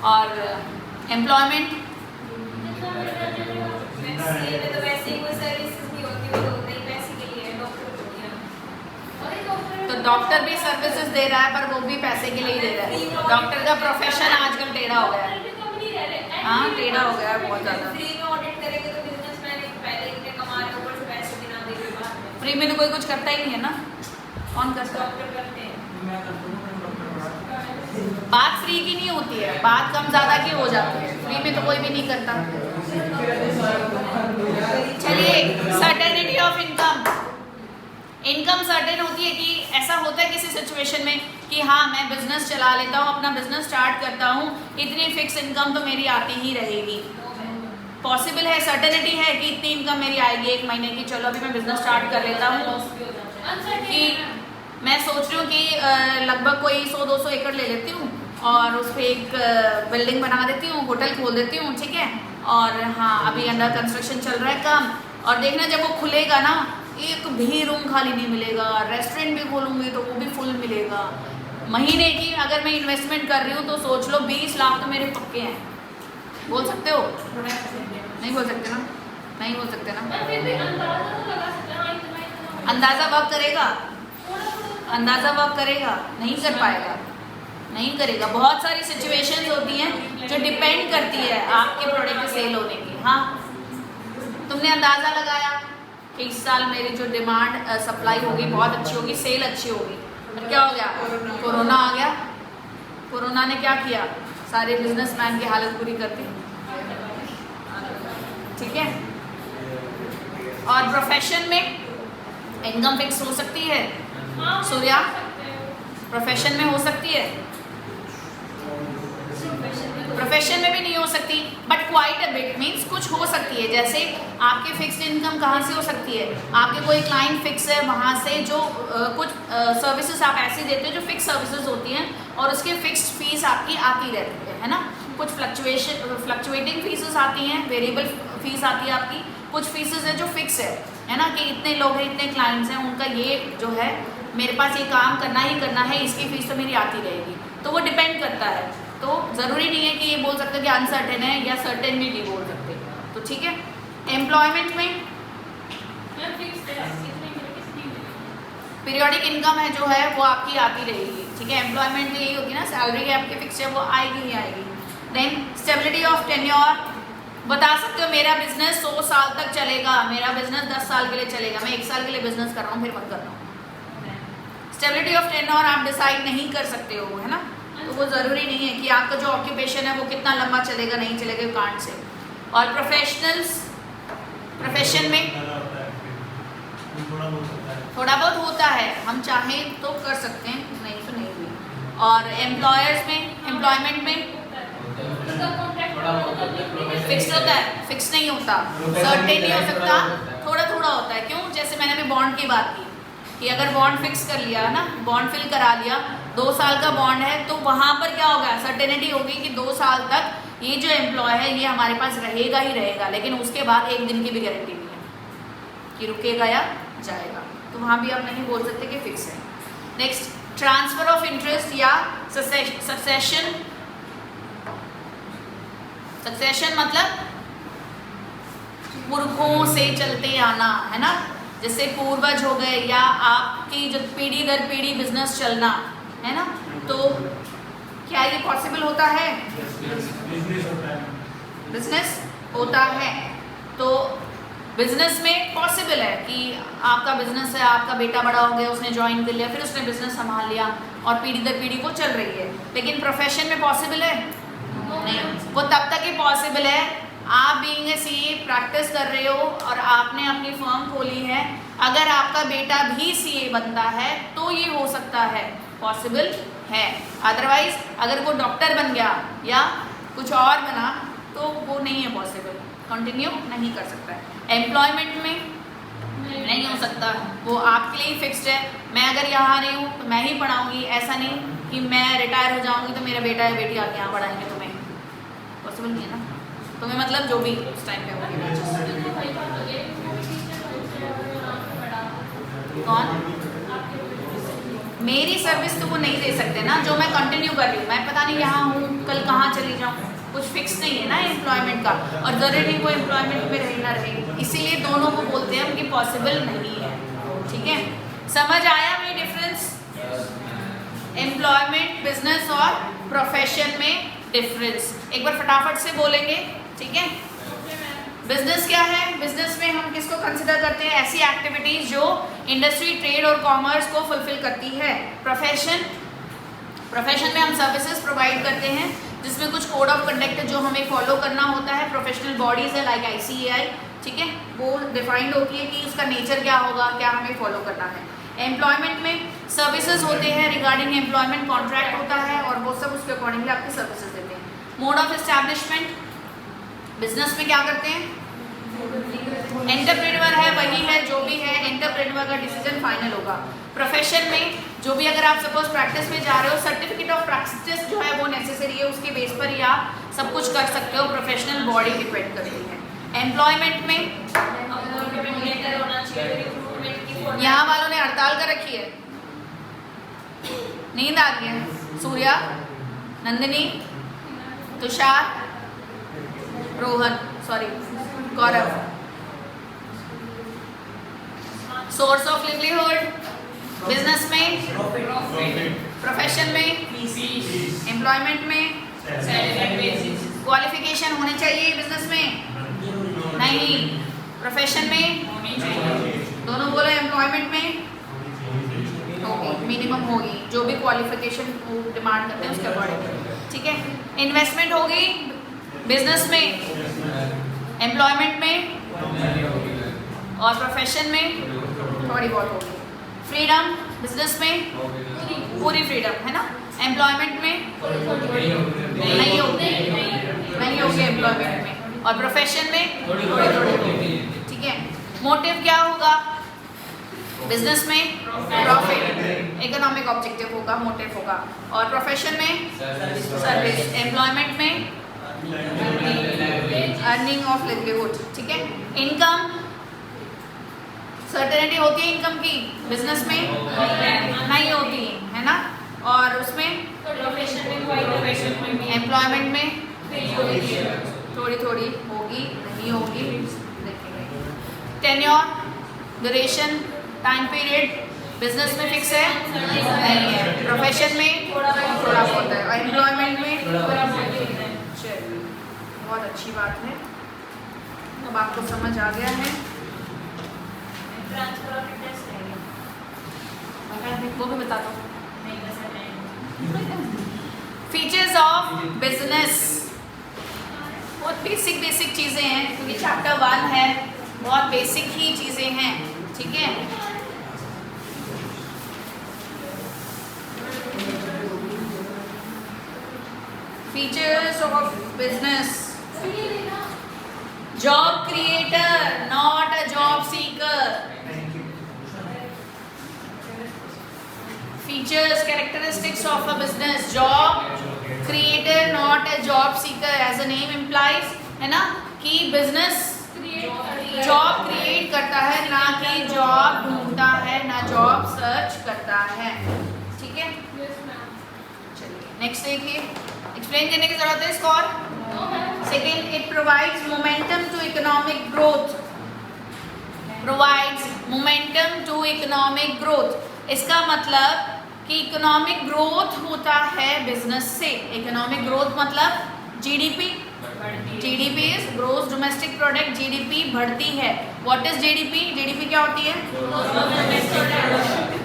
और एम्प्लॉयमेंट तो वैसे ही कोई सर्विस नहीं होती, वो नहीं पैसे के लिए, डॉक्टर हो गया। तो डॉक्टर भी सर्विसेज दे रहा है, पर वो भी पैसे के लिए ही दे रहा है। डॉक्टर का प्रोफेशन आजकल टेढ़ा हो गया है। हाँ, टेढ़ा हो गया है बहुत ज़्यादा। फ्री में ऑडिट करेंगे तो बिजनेसमैन पहले इतने कमा रहे, ऊपर से पैसे भी ना देंगे बाद में। फ्री में तो कोई कुछ करता ही नहीं है ना, कौन करता है? डॉक्टर करते हैं। बात फ्री की नहीं होती है, बात कम ज़्यादा की हो जाती है। फ्री में तो कोई भी नहीं करता। चलिए, certainty of income. Income certain होती है कि ऐसा होता है किसी सिचुएशन में कि हाँ मैं बिजनेस चला लेता हूँ, अपना बिजनेस स्टार्ट करता हूँ, इतनी फिक्स इनकम तो मेरी आती ही रहेगी। पॉसिबल है, सर्टेनिटी है कि इतनी इनकम मेरी आएगी एक महीने की, चलो अभी मैं बिजनेस स्टार्ट कर लेता हूँ। कि मैं सोच रही हूँ कि लगभग कोई 100-200 एकड़ ले लेती हूँ और उस पर एक बिल्डिंग बना देती हूँ, होटल खोल देती हूँ, ठीक है। और हाँ अभी अंडर कंस्ट्रक्शन चल रहा है काम, और देखना जब वो खुलेगा ना, एक भी रूम खाली नहीं मिलेगा। रेस्टोरेंट भी खोलूँगी तो वो भी फुल मिलेगा। महीने की अगर मैं इन्वेस्टमेंट कर रही हूँ तो सोच लो 20 लाख तो मेरे पक्के हैं। बोल सकते हो? नहीं बोल सकते ना, नहीं बोल सकते ना। फिर भी अंदाजा तो लगा सकते हैं, हाँ इतना अंदाज़ा वर्क करेगा, अंदाज़ा वर्क करेगा, नहीं कर पाएगा, नहीं करेगा। बहुत सारी सिचुएशंस होती हैं जो डिपेंड करती है आपके प्रोडक्ट सेल होने की। हाँ, तुमने अंदाज़ा लगाया कि इस साल मेरी जो डिमांड सप्लाई होगी बहुत अच्छी होगी, सेल अच्छी होगी, और क्या हो गया? कोरोना आ गया। कोरोना ने क्या किया? सारे बिजनेसमैन की हालत पूरी कर दी, ठीक है। और प्रोफेशन में इनकम फिक्स हो सकती है, सूर्या प्रोफेशन में हो सकती है, प्रोफेशन में भी नहीं हो सकती, but quite a bit means कुछ हो सकती है। जैसे आपके फिक्स्ड इनकम कहाँ से हो सकती है? आपके कोई क्लाइंट फिक्स है, वहाँ से जो कुछ सर्विसेज आप ऐसे देते हो जो फिक्स सर्विसेज होती हैं और उसके फिक्स्ड फीस आपकी आती रहती है ना। कुछ फ्लक्चुएटिंग फीसेस आती हैं, वेरिएबल फीस आती है आपकी, कुछ फीसेस है जो फिक्स है ना, कि इतने लोग हैं, इतने क्लाइंट्स हैं, उनका ये जो है मेरे पास ये काम करना ही करना है, इसकी फीस तो मेरी आती रहेगी। तो वो डिपेंड करता है। तो ज़रूरी नहीं है कि ये बोल सकते कि अनसर्टेन है या सर्टेन भी नहीं बोल सकते। तो ठीक है। एम्प्लॉयमेंट में पीरियोडिक इनकम है जो है वो आपकी आती रहेगी, ठीक है। एम्प्लॉयमेंट में यही होगी ना, सैलरी आपकी फिक्स है, वो आएगी ही आएगी। देन स्टेबिलिटी ऑफ टेन्योर, बता सकते हो मेरा बिजनेस 100 साल तक चलेगा, मेरा बिजनेस 10 साल के लिए चलेगा, मैं 1 साल के लिए बिजनेस कर रहा हूँ फिर मत कर रहा हूँ। स्टेबिलिटी ऑफ टेन्योर आप डिसाइड नहीं कर सकते हो, है ना। तो वो ज़रूरी नहीं है कि आपका जो ऑक्यूपेशन है वो कितना लंबा चलेगा, नहीं चलेगा, कांट से। और प्रोफेशनल्स, प्रोफेशन में थोड़ा बहुत होता है, हम चाहें तो कर सकते हैं, नहीं तो नहीं भी। और एम्प्लॉयर्स में, एम्प्लॉयमेंट में फिक्स होता है, फिक्स नहीं होता, सर्टेन नहीं हो सकता, थोड़ा थोड़ा होता है। क्यों? जैसे मैंने अभी बॉन्ड की बात की कि अगर बॉन्ड फिक्स कर लिया ना, बॉन्ड फिल करा लिया, 2 साल का बॉन्ड है, तो वहाँ पर क्या होगा, सर्टेनिटी होगी कि 2 साल तक ये जो एम्प्लॉय है ये हमारे पास रहेगा ही रहेगा, लेकिन उसके बाद 1 दिन की भी गारंटी नहीं है कि रुकेगा या जाएगा, तो वहाँ भी आप नहीं बोल सकते कि फिक्स है। नेक्स्ट, ट्रांसफर ऑफ इंटरेस्ट या सक्सेशन। सक्सेशन मतलब पुरखों से चलते आना, है ना, जैसे पूर्वज हो गए या आपकी जो पीढ़ी दर पीढ़ी बिजनेस चलना, है ना, तो क्या ये पॉसिबल होता है? बिजनेस होता है, तो बिजनेस में पॉसिबल है कि आपका बिजनेस है, आपका बेटा बड़ा हो गया, उसने ज्वाइन कर लिया, फिर उसने बिजनेस संभाल लिया और पीढ़ी दर पीढ़ी वो चल रही है, लेकिन प्रोफेशन में पॉसिबल है? नहीं, वो तब तक ही पॉसिबल है आप बीइंग ए सीए प्रैक्टिस कर रहे हो और आपने अपनी फर्म खोली है, अगर आपका बेटा भी सीए बनता है तो ये हो सकता है, पॉसिबल है। अदरवाइज अगर वो डॉक्टर बन गया या कुछ और बना तो वो नहीं है पॉसिबल, कंटिन्यू नहीं कर सकता है। एम्प्लॉयमेंट में नहीं हो सकता, वो आपके लिए ही फिक्स्ड है। मैं अगर यहाँ रही हूँ तो मैं ही पढ़ाऊँगी, ऐसा नहीं कि मैं रिटायर हो जाऊँगी तो मेरा बेटा या बेटी आके यहाँ पढ़ाएंगे, तुम्हें पॉसिबल नहीं है ना, तुम्हें मतलब जो भी उस टाइम पे होगी। कौन? मेरी सर्विस तो वो नहीं दे सकते ना, जो मैं कंटिन्यू कर रही हूँ, मैं पता नहीं यहाँ हूँ कल कहाँ चली जाऊँ, कुछ फिक्स नहीं है ना एम्प्लॉयमेंट का, और ज़रूरी नहीं वो एम्प्लॉयमेंट में रहे ना रहे, इसीलिए दोनों को बोलते हैं कि पॉसिबल नहीं है। ठीक है, समझ आया मेरी डिफरेंस? एम्प्लॉयमेंट, बिजनेस और प्रोफेशन में डिफरेंस एक बार फटाफट से बोलेंगे, ठीक है? बिजनेस क्या है? बिजनेस में हम किसको कंसिडर करते हैं? ऐसी एक्टिविटीज जो इंडस्ट्री, ट्रेड और कॉमर्स को फुलफिल करती है। प्रोफेशन में हम सर्विसेज प्रोवाइड करते हैं जिसमें कुछ कोड ऑफ कंडक्ट जो हमें फॉलो करना होता है, प्रोफेशनल बॉडीज है लाइक ICAI, ठीक है, वो डिफाइंड होती है कि उसका नेचर क्या होगा, क्या हमें फॉलो करना है। एम्प्लॉयमेंट में सर्विसेज होते हैं, रिगार्डिंग एम्प्लॉयमेंट कॉन्ट्रैक्ट होता है और वो सब उसके अकॉर्डिंगली आपकी सर्विसेज देते हैं। मोड ऑफ एस्टैब्लिशमेंट, बिजनेस में क्या करते हैं? एंटरप्रेन्योर है, वही है जो भी है, एंटरप्रेन्योर का डिसीजन फाइनल होगा। प्रोफेशन में जो भी अगर आप सपोज प्रैक्टिस में जा रहे हो, सर्टिफिकेट ऑफ प्रैक्टिस जो है वो नेसेसरी है, उसके बेस पर ही आप सब कुछ कर सकते हो, प्रोफेशनल बॉडी डिपेंड करती है। एम्प्लॉयमेंट में यहाँ वालों ने हड़ताल कर रखी है, नींद आ रही है? Surya, Nandini, Tushar, Rohan, sorry Gaurav. Source of livelihood, business में, प्रोफेशन में, एम्प्लॉयमेंट में, क्वालिफिकेशन होने चाहिए बिजनेस में, नहीं, प्रोफेशन में, दोनों बोलो, एम्प्लॉयमेंट में होगी, मिनिमम होगी, जो भी क्वालिफिकेशन डिमांड करते हैं उसके अकॉर्डिंग, ठीक है। इन्वेस्टमेंट होगी बिजनेस में, एम्प्लॉयमेंट में और प्रोफेशन में थोड़ी बहुत होगी। फ्रीडम बिजनेस में पूरी फ्रीडम है ना, एम्प्लॉयमेंट में नहीं होगी, नहीं होगी एम्प्लॉयमेंट में, और प्रोफेशन में थोड़ी होगी, ठीक है। मोटिव क्या होगा? बिजनेस में प्रॉफिट, इकोनॉमिक ऑब्जेक्टिव होगा, मोटिव होगा, और प्रोफेशन में सर्विस, एम्प्लॉयमेंट में अर्निंग ऑफ लिवलीहुड, ठीक है। इनकम, सर्टेनिटी होती है इनकम की, बिजनेस में नहीं होती है ना, और उसमें एम्प्लॉयमेंट में थोड़ी थोड़ी होगी, नहीं होगी, देखेंगे। Tenure, duration, time period business में फिक्स है, नहीं है, प्रोफेशन में थोड़ा बहुत है, और एम्प्लॉयमेंट में थोड़ा बहुत। बहुत अच्छी बात है, अब आपको समझ आ गया है। वो भी बता दो। फीचर्स ऑफ बिजनेस, बहुत बेसिक चीज़ें हैं क्योंकि चैप्टर 1 है, बहुत बेसिक ही चीज़ें हैं, ठीक है। Features of business, job creator, not a job seeker. Features characteristics of a business, job creator not a job seeker, as a name implies, है ना, कि बिजनेस जॉब क्रिएट करता है, ना कि जॉब ढूंढता है, ना जॉब सर्च करता है। ठीक है, चलिए नेक्स्ट देखिए, एक्सप्लेन करने की जरूरत है इसको और। Second, it provides momentum to economic growth, provides momentum to economic growth. इसका मतलब कि इकोनॉमिक ग्रोथ होता है बिजनेस से। इकोनॉमिक ग्रोथ मतलब GDP, GDP is gross domestic product, GDP बढ़ती है। What is GDP? जीडीपी क्या होती है?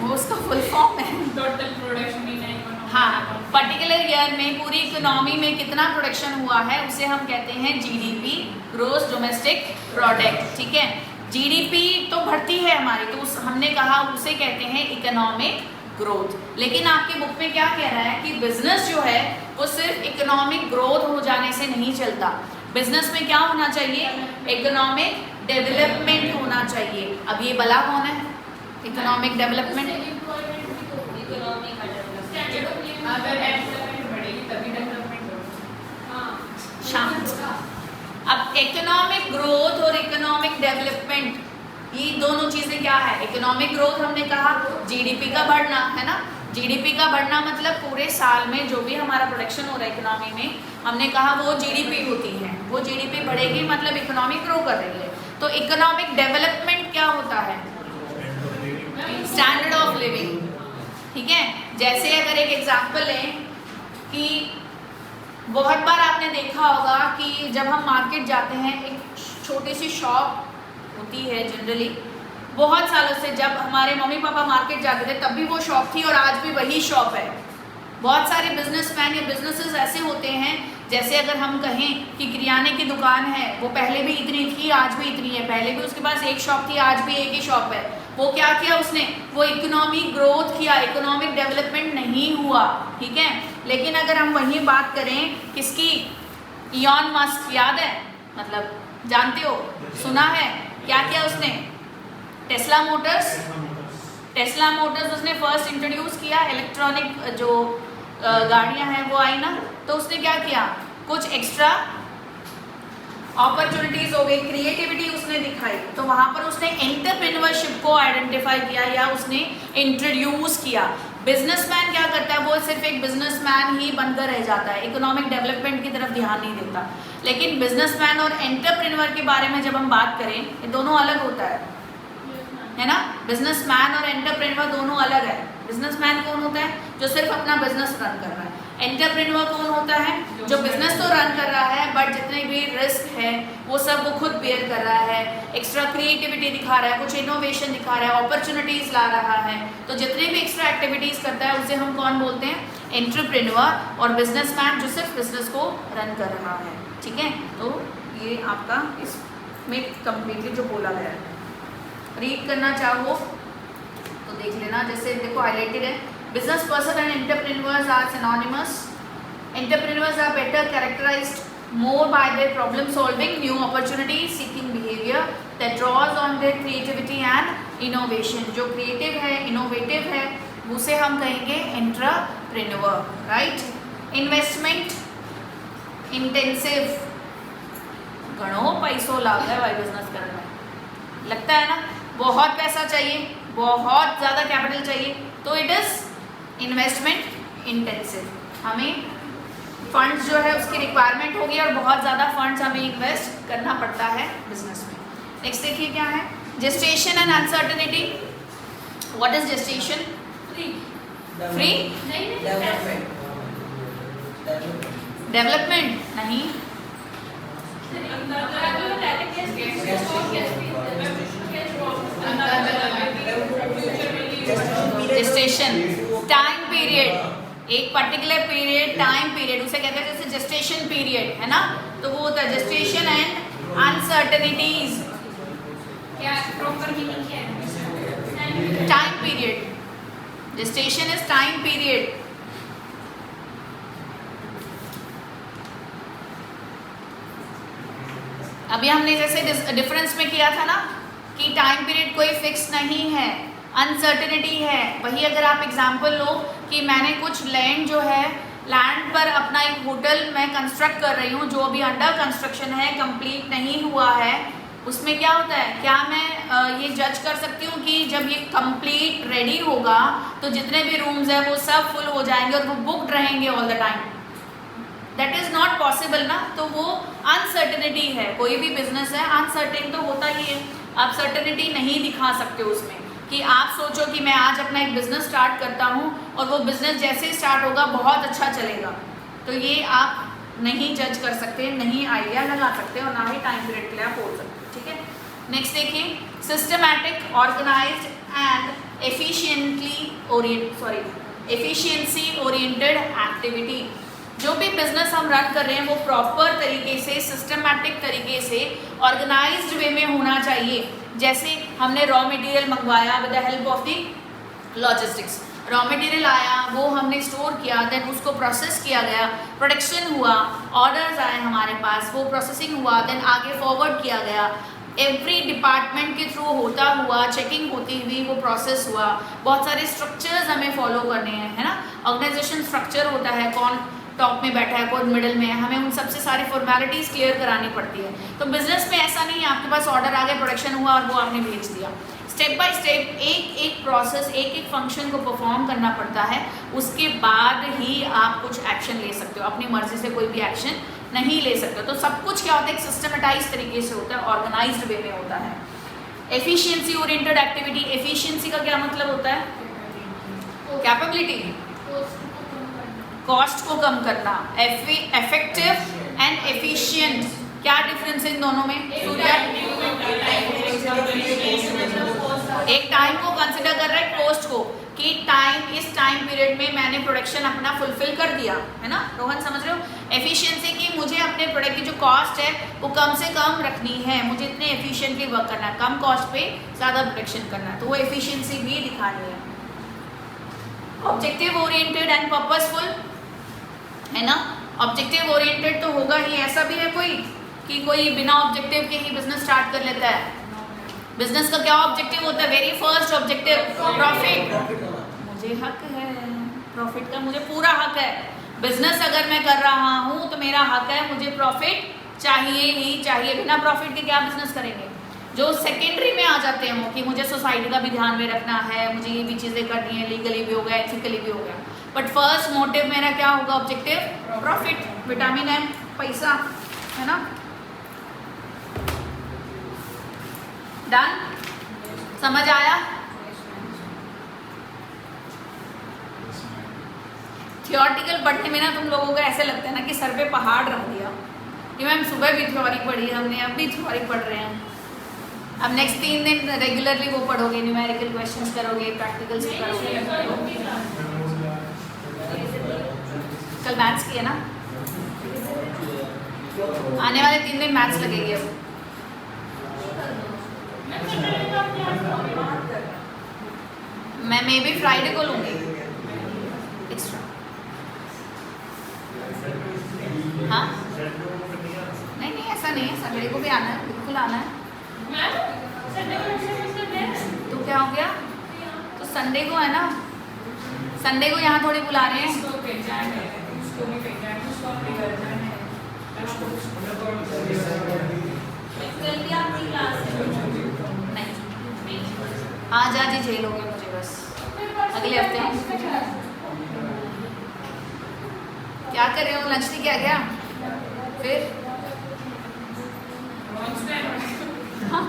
वो उसका फुल फॉर्म है, टोटल प्रोडक्शन इन इकोनॉमी। हाँ, पर्टिकुलर ईयर में पूरी इकोनॉमी में कितना प्रोडक्शन हुआ है उसे हम कहते हैं जीडीपी, ग्रोस डोमेस्टिक प्रोडक्ट। ठीक है, जीडीपी तो बढ़ती है हमारी, तो हमने कहा उसे कहते हैं इकोनॉमिक ग्रोथ। लेकिन आपके बुक में क्या कह रहा है कि बिजनेस जो है वो सिर्फ इकोनॉमिक ग्रोथ हो जाने से नहीं चलता। बिजनेस में क्या होना चाहिए? इकोनॉमिक डेवलपमेंट होना चाहिए। अब ये बला कौन है? Economic development. अगर एम्प्लॉयमेंट बढ़ेगी तभी डेवलपमेंट होगा। शांत। अब इकोनॉमिक ग्रोथ और इकोनॉमिक डेवलपमेंट, ये दोनों चीजें क्या है? इकोनॉमिक ग्रोथ हमने कहा जीडीपी का बढ़ना, है ना। जीडीपी का बढ़ना मतलब पूरे साल में जो भी हमारा प्रोडक्शन हो रहा है इकोनॉमी में, हमने कहा वो जीडीपी होती है। वो जीडीपी बढ़ेगी मतलब इकोनॉमी ग्रो कर रही है। तो इकोनॉमिक डेवलपमेंट क्या होता है? Standard of living. ठीक है, जैसे अगर एक एग्जांपल लें कि बहुत बार आपने देखा होगा कि जब हम मार्केट जाते हैं, एक छोटी सी शॉप होती है जनरली, बहुत सालों से जब हमारे मम्मी पापा मार्केट जाते थे तब भी वो शॉप थी और आज भी वही शॉप है। बहुत सारे बिजनेसमैन या बिजनेसेस ऐसे होते हैं, जैसे अगर हम कहें कि किराने की दुकान है, वो पहले भी इतनी थी आज भी इतनी है, पहले भी उसके पास एक शॉप थी आज भी एक ही शॉप है। वो क्या किया उसने? वो इकोनॉमिक ग्रोथ किया, इकोनॉमिक डेवलपमेंट नहीं हुआ। ठीक है, लेकिन अगर हम वही बात करें किसकी, इलॉन मस्क, याद है, मतलब जानते हो, सुना है, क्या किया उसने? टेस्ला मोटर्स, टेस्ला मोटर्स उसने फर्स्ट इंट्रोड्यूस किया। इलेक्ट्रॉनिक जो गाड़ियां हैं वो आई ना, तो उसने क्या किया? कुछ एक्स्ट्रा अपॉर्चुनिटीज हो गई, क्रिएटिविटी उसने दिखाई, तो वहां पर उसने एंटरप्रेन्योरशिप को आइडेंटिफाई किया या उसने इंट्रोड्यूस किया। बिजनेसमैन क्या करता है? वो सिर्फ एक बिजनेसमैन ही बनकर रह जाता है, इकोनॉमिक डेवलपमेंट की तरफ ध्यान नहीं देता। लेकिन बिजनेसमैन और एंटरप्रेन्योर के बारे में जब हम बात करें, ये दोनों अलग होता है ना। बिजनेसमैन और एंटरप्रेन्योर दोनों अलग है। बिजनेसमैन कौन होता है? जो सिर्फ अपना बिजनेस रन कर रहा है। एंटरप्रेन्योर कौन होता है? जो बिजनेस तो रन कर रहा है बट जितने भी रिस्क है वो सब वो खुद बेयर कर रहा है, एक्स्ट्रा क्रिएटिविटी दिखा रहा है, कुछ इनोवेशन दिखा रहा है, अपॉर्चुनिटीज ला रहा है। तो जितने भी एक्स्ट्रा एक्टिविटीज करता है उसे हम कौन बोलते हैं? एंटरप्रेन्योर। और बिजनेसमैन जो सिर्फ बिजनेस को रन कर रहा है। ठीक है, तो ये आपका इसमें कंप्लीटली जो बोला गया है, रीड करना चाहो तो देख लेना। जैसे देखो हाईलाइटेड है, business person and entrepreneurs are synonymous. Entrepreneurs are better characterized more by their problem solving, new opportunities seeking behavior that draws on their creativity and innovation. जो creative है, innovative है, उसे हम कहेंगे entrepreneur, right? Investment intensive, घणो पैसो लागता है भाई बिजनेस करने में, लगता है ना, बहुत पैसा चाहिए, बहुत ज़्यादा कैपिटल चाहिए, तो इट इज इन्वेस्टमेंट इंटेंसिव। हमें फंड्स जो है उसकी रिक्वायरमेंट होगी और बहुत ज़्यादा फंड्स हमें इन्वेस्ट करना पड़ता है बिजनेस में। नेक्स्ट देखिए क्या है, gestation and uncertainty. What is gestation? Free development नहीं, जेस्टेशन टाइम पीरियड, एक पर्टिकुलर पीरियड, टाइम पीरियड उसे कहते हैं, जैसे जेस्टेशन पीरियड है ना, तो वो होता है जेस्टेशन एंड अनसर्टेनिटीज। क्या प्रॉपर मीनिंग क्या है? Time period, gestation is time period. अभी हमने जैसे डिफरेंस में किया था ना कि टाइम पीरियड कोई फिक्स नहीं है, अनसर्टेनिटी है। वही अगर आप एग्जांपल लो कि मैंने कुछ लैंड जो है, लैंड पर अपना एक होटल मैं कंस्ट्रक्ट कर रही हूँ जो अभी अंडर कंस्ट्रक्शन है, कंप्लीट नहीं हुआ है, उसमें क्या होता है, क्या मैं ये जज कर सकती हूँ कि जब ये कंप्लीट रेडी होगा तो जितने भी रूम्स हैं वो सब फुल हो जाएंगे और वो बुक्ड रहेंगे all the time? That is not possible ना। तो वो अनसर्टेनिटी है। कोई भी बिजनेस है अनसर्टेन तो होता ही है। आप सर्टेनिटी नहीं दिखा सकते उसमें कि आप सोचो कि मैं आज अपना एक बिजनेस स्टार्ट करता हूँ और वो बिजनेस जैसे ही स्टार्ट होगा बहुत अच्छा चलेगा, तो ये आप नहीं जज कर सकते, नहीं आइडिया लगा सकते और ना ही टाइम पीरियड के लिए आप बोल सकते। ठीक है, नेक्स्ट देखिए, systematic, organised and efficiency oriented activity. जो भी बिजनेस हम रन कर रहे हैं वो प्रॉपर तरीके से, सिस्टमैटिक तरीके से, ऑर्गेनाइज्ड वे में होना चाहिए। जैसे हमने रॉ मटेरियल मंगवाया with the help of the logistics, raw material आया, वो हमने स्टोर किया, देन उसको प्रोसेस किया गया, प्रोडक्शन हुआ, ऑर्डर्स आए हमारे पास, वो प्रोसेसिंग हुआ, देन आगे फॉरवर्ड किया गया, एवरी डिपार्टमेंट के थ्रू होता हुआ, चेकिंग होती हुई वो प्रोसेस हुआ। बहुत सारे स्ट्रक्चर्स हमें फॉलो करने हैं, है ना। ऑर्गेनाइजेशन स्ट्रक्चर होता है, कौन टॉप में बैठा है, कौन मिडिल में है, हमें उन सबसे सारी फॉर्मेलिटीज़ क्लियर करानी पड़ती है। तो बिजनेस में ऐसा नहीं है आपके पास ऑर्डर आ गया, प्रोडक्शन हुआ और वो आपने भेज दिया। स्टेप बाय स्टेप एक एक प्रोसेस, एक एक फंक्शन को परफॉर्म करना पड़ता है, उसके बाद ही आप कुछ एक्शन ले सकते हो। अपनी मर्जी से कोई भी एक्शन नहीं ले सकते। तो सब कुछ क्या होता है, एक सिस्टमेटाइज तरीके से होता है, ऑर्गेनाइज्ड वे में होता है। एफिशिएंसी ओरिएंटेड एक्टिविटी, एफिशिएंसी का क्या मतलब होता है, कैपेबिलिटी, कॉस्ट को कम करना। इफेक्टिव एंड एफिशिएंट, क्या डिफरेंस है इन दोनों में? एक टाइम को कंसिडर कर रहा है, कॉस्ट को, कि टाइम, इस टाइम पीरियड में मैंने प्रोडक्शन अपना फुलफिल कर दिया, है ना। रोहन समझ रहे हो? एफिशिएंसी की, मुझे अपने प्रोडक्ट की जो कॉस्ट है वो कम से कम रखनी है, मुझे इतने एफिशिएंटली वर्क करना है, कम कॉस्ट पे ज़्यादा प्रोडक्शन करना है, तो वो एफिशिएंसी भी दिखानी है। ऑब्जेक्टिव ओरिएंटेड एंड पर्पसफुल, है ना। ऑब्जेक्टिव ओरिएंटेड तो होगा ही, ऐसा भी है कोई कि कोई बिना ऑब्जेक्टिव के ही बिजनेस स्टार्ट कर लेता है? बिजनेस का क्या ऑब्जेक्टिव होता है? Very first objective profit. मुझे हक है प्रॉफिट का, मुझे पूरा हक है। बिजनेस अगर मैं कर रहा हूँ तो मेरा हक है, मुझे प्रॉफिट चाहिए ही चाहिए। बिना प्रॉफिट के क्या बिजनेस करेंगे? जो सेकेंडरी में आ जाते हैं वो कि मुझे सोसाइटी का भी ध्यान में रखना है, मुझे ये भी चीज़ें करनी है, लीगली भी हो गया, एथिकली भी हो गया, बट फर्स्ट मोटिव मेरा क्या होगा? ऑब्जेक्टिव प्रॉफिट, विटामिन एम, पैसा, है ना। डन, समझ आया? थियोरटिकल पढ़ने में ना तुम लोगों को ऐसे लगता है ना कि सर पे पहाड़ रख दिया कि मैम सुबह भी थ्योरी पढ़ी हमने, अब भी थ्योरी पढ़ रहे हैं। अब नेक्स्ट 3 दिन रेगुलरली वो पढ़ोगे, न्यूमेरिकल क्वेश्चंस करोगे, प्रैक्टिकल्स करोगे। कल मैथ्स की है ना, आने वाले 3 दिन मैथ्स लगेगी। अब मैं मे बी फ्राइडे को लूँगी एक्स्ट्रा। हाँ नहीं नहीं, ऐसा नहीं है, सैटरडे को भी आना है, बिल्कुल आना है। तो क्या हो गया? तो संडे को है ना, संडे को यहाँ थोड़ी बुला रहे हैं। आज आज ही झेलोगे मुझे बस, अगले हफ्ते क्या कर रहे हो? लंच नहीं किया क्या? फिर हाँ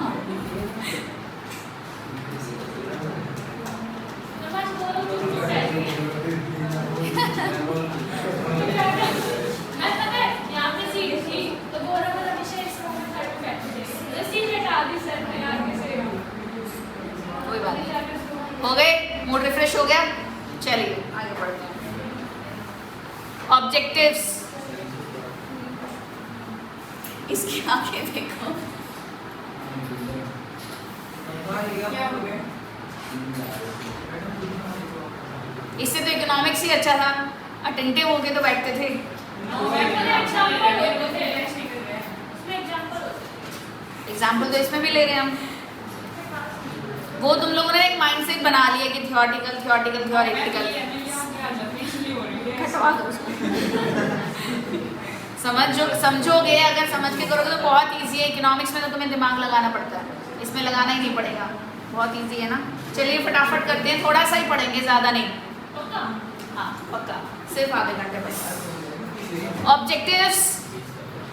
कोई बात नहीं, हो गए, मूड रिफ्रेश हो गया। चलिए आगे बढ़ते हैं। ऑब्जेक्टिव्स, इसके आगे देखो, इससे तो इकोनॉमिक्स ही अच्छा था, अटेंटिव हो गए तो बैठते थे। एग्जाम्पल तो इसमें भी ले रहे हैं हम। वो तुम लोगों ने एक माइंडसेट बना लिया कि थियोरेटिकल थियोरेटिकल थियोरेटिकल। समझोगे, अगर समझ के करोगे तो बहुत इजी है। इकोनॉमिक्स में तो तुम्हें दिमाग लगाना पड़ता है, इसमें लगाना ही नहीं पड़ेगा, बहुत इजी है ना। चलिए फटाफट करते हैं, थोड़ा सा ही पढ़ेंगे, ज़्यादा नहीं। हाँ पक्का, सिर्फ आधे घंटे बस।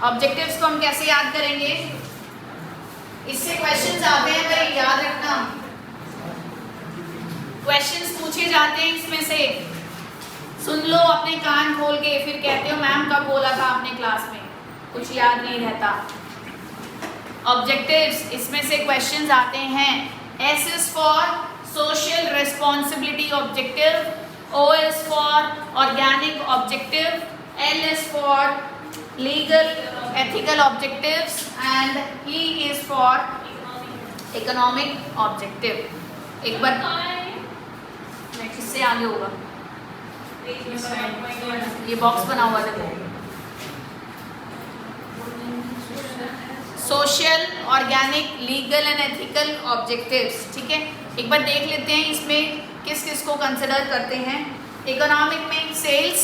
ऑब्जेक्टिव्स को हम कैसे याद करेंगे? इससे क्वेश्चंस आते हैं भाई, याद रखना। क्वेश्चंस पूछे जाते हैं इसमें से, सुन लो अपने कान खोल के, फिर कहते हो मैम कब बोला था आपने क्लास में, कुछ याद नहीं रहता। ऑब्जेक्टिव्स, इसमें से क्वेश्चंस आते हैं। S is for social responsibility objective, O is for organic objective, L is for legal ethical objectives and E is for economic objective। एक बार किससे आगे होगा? ये बॉक्स बना हुआ देखो, social, organic, legal and ethical objectives. ठीक है, एक बार देख लेते हैं इसमें किस किस को कंसिडर करते हैं। इकोनॉमिक में सेल्स,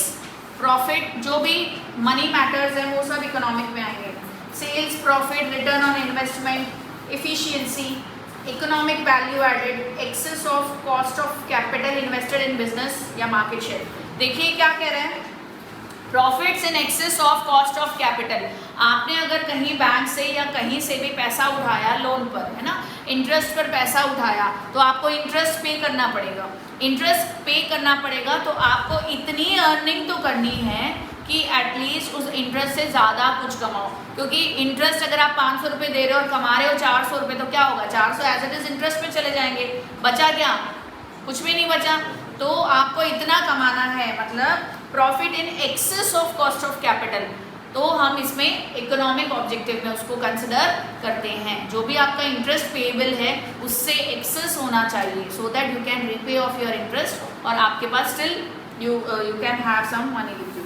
प्रॉफिट, जो भी मनी मैटर्स हैं वो सब इकोनॉमिक में आएंगे। Sales, profit, return on investment, efficiency, economic value added, excess of cost of capital invested in business या मार्केट शेयर। देखिए क्या कह रहे हैं, profits in excess of cost of capital. आपने अगर कहीं बैंक से या कहीं से भी पैसा उठाया लोन पर, है ना, इंटरेस्ट पर पैसा उठाया, तो आपको इंटरेस्ट पे करना पड़ेगा। इंटरेस्ट पे करना पड़ेगा तो आपको इतनी अर्निंग तो करनी है कि एटलीस्ट उस इंटरेस्ट से ज़्यादा कुछ कमाओ, क्योंकि इंटरेस्ट अगर आप 500 रुपये दे रहे हो और कमा रहे हो 400 रुपये, तो क्या होगा, 400 एज इट इज़ इंटरेस्ट पे चले जाएंगे, बचा क्या, कुछ भी नहीं बचा। तो आपको इतना कमाना है, मतलब profit in excess of cost of capital, तो हम इसमें इकोनॉमिक ऑब्जेक्टिव में उसको कंसिडर करते हैं। जो भी आपका इंटरेस्ट पेएबल है उससे एक्सेस होना चाहिए, so that you can repay off your interest और आपके पास still you can have some money with you.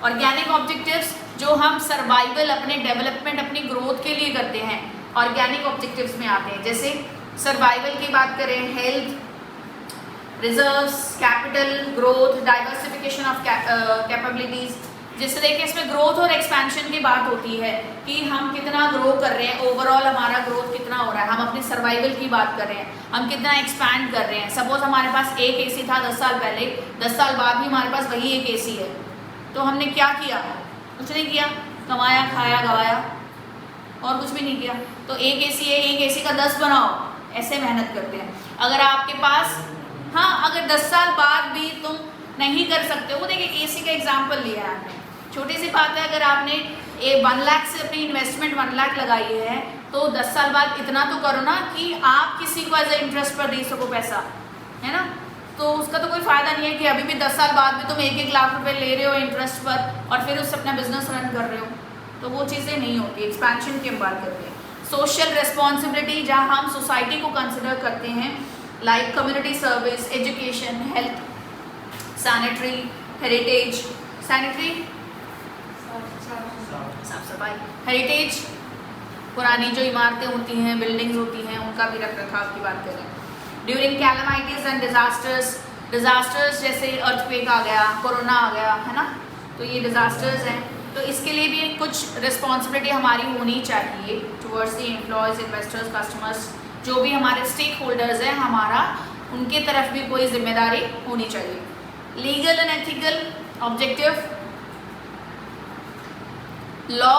Organic objectives, जो हम सर्वाइवल, अपने डेवलपमेंट, अपनी ग्रोथ के लिए करते हैं, ऑर्गेनिक ऑब्जेक्टिव्स में आते हैं। जैसे सर्वाइवल की बात करें, health, reserves, capital, growth, diversification of capabilities. जिस तरह के इसमें ग्रोथ और एक्सपेंशन की बात होती है कि हम कितना ग्रो कर रहे हैं, ओवरऑल हमारा ग्रोथ कितना हो रहा है, हम अपने सर्वाइवल की बात कर रहे हैं, हम कितना एक्सपैंड कर रहे हैं। सपोज हमारे पास एक एसी था 10 साल पहले, 10 साल बाद भी हमारे पास वही एक एसी है, तो हमने क्या किया, कुछ नहीं किया, कमाया, खाया, गवाया और कुछ भी नहीं किया। तो एक एसी है, एक एसी का 10 बनाओ, ऐसे मेहनत करते हैं। अगर आपके पास, हाँ, अगर 10 साल बाद भी तुम नहीं कर सकते हो, देखिए एसी का एग्जांपल लिया है आपने, छोटी सी बात है, अगर आपने 1 लाख से अपनी इन्वेस्टमेंट 1 लाख लगाई है, तो 10 साल बाद इतना तो करो ना कि आप किसी को एज ए इंटरेस्ट पर दे सको पैसा, है ना। तो उसका तो कोई फ़ायदा नहीं है कि अभी भी 10 साल बाद भी तुम 1-1 लाख रुपए ले रहे हो इंटरेस्ट पर और फिर उससे अपना बिजनेस रन कर रहे हो, तो वो चीज़ें नहीं होती। एक्सपेंशन की हम बात करते हैं। सोशल रिस्पॉन्सिबिलिटी, जहाँ हम सोसाइटी को कंसिडर करते हैं, like community service, education, health, sanitary, heritage, sanitary साफ सफाई, हेरिटेज, पुरानी जो इमारतें होती हैं, बिल्डिंग्स होती हैं, उनका भी रख रखाव की बात करें। ड्यूरिंग कैलामिटीज एंड डिजास्टर्स जैसे अर्थक्वेक आ गया, कोरोना आ गया, है ना, तो ये डिजास्टर्स हैं, तो इसके लिए भी कुछ रिस्पॉन्सिबिलिटी हमारी होनी चाहिए towards the employees, investors, customers, जो भी हमारे स्टेक होल्डर्स हैं, हमारा उनके तरफ भी कोई जिम्मेदारी होनी चाहिए। Legal and ethical objective, law,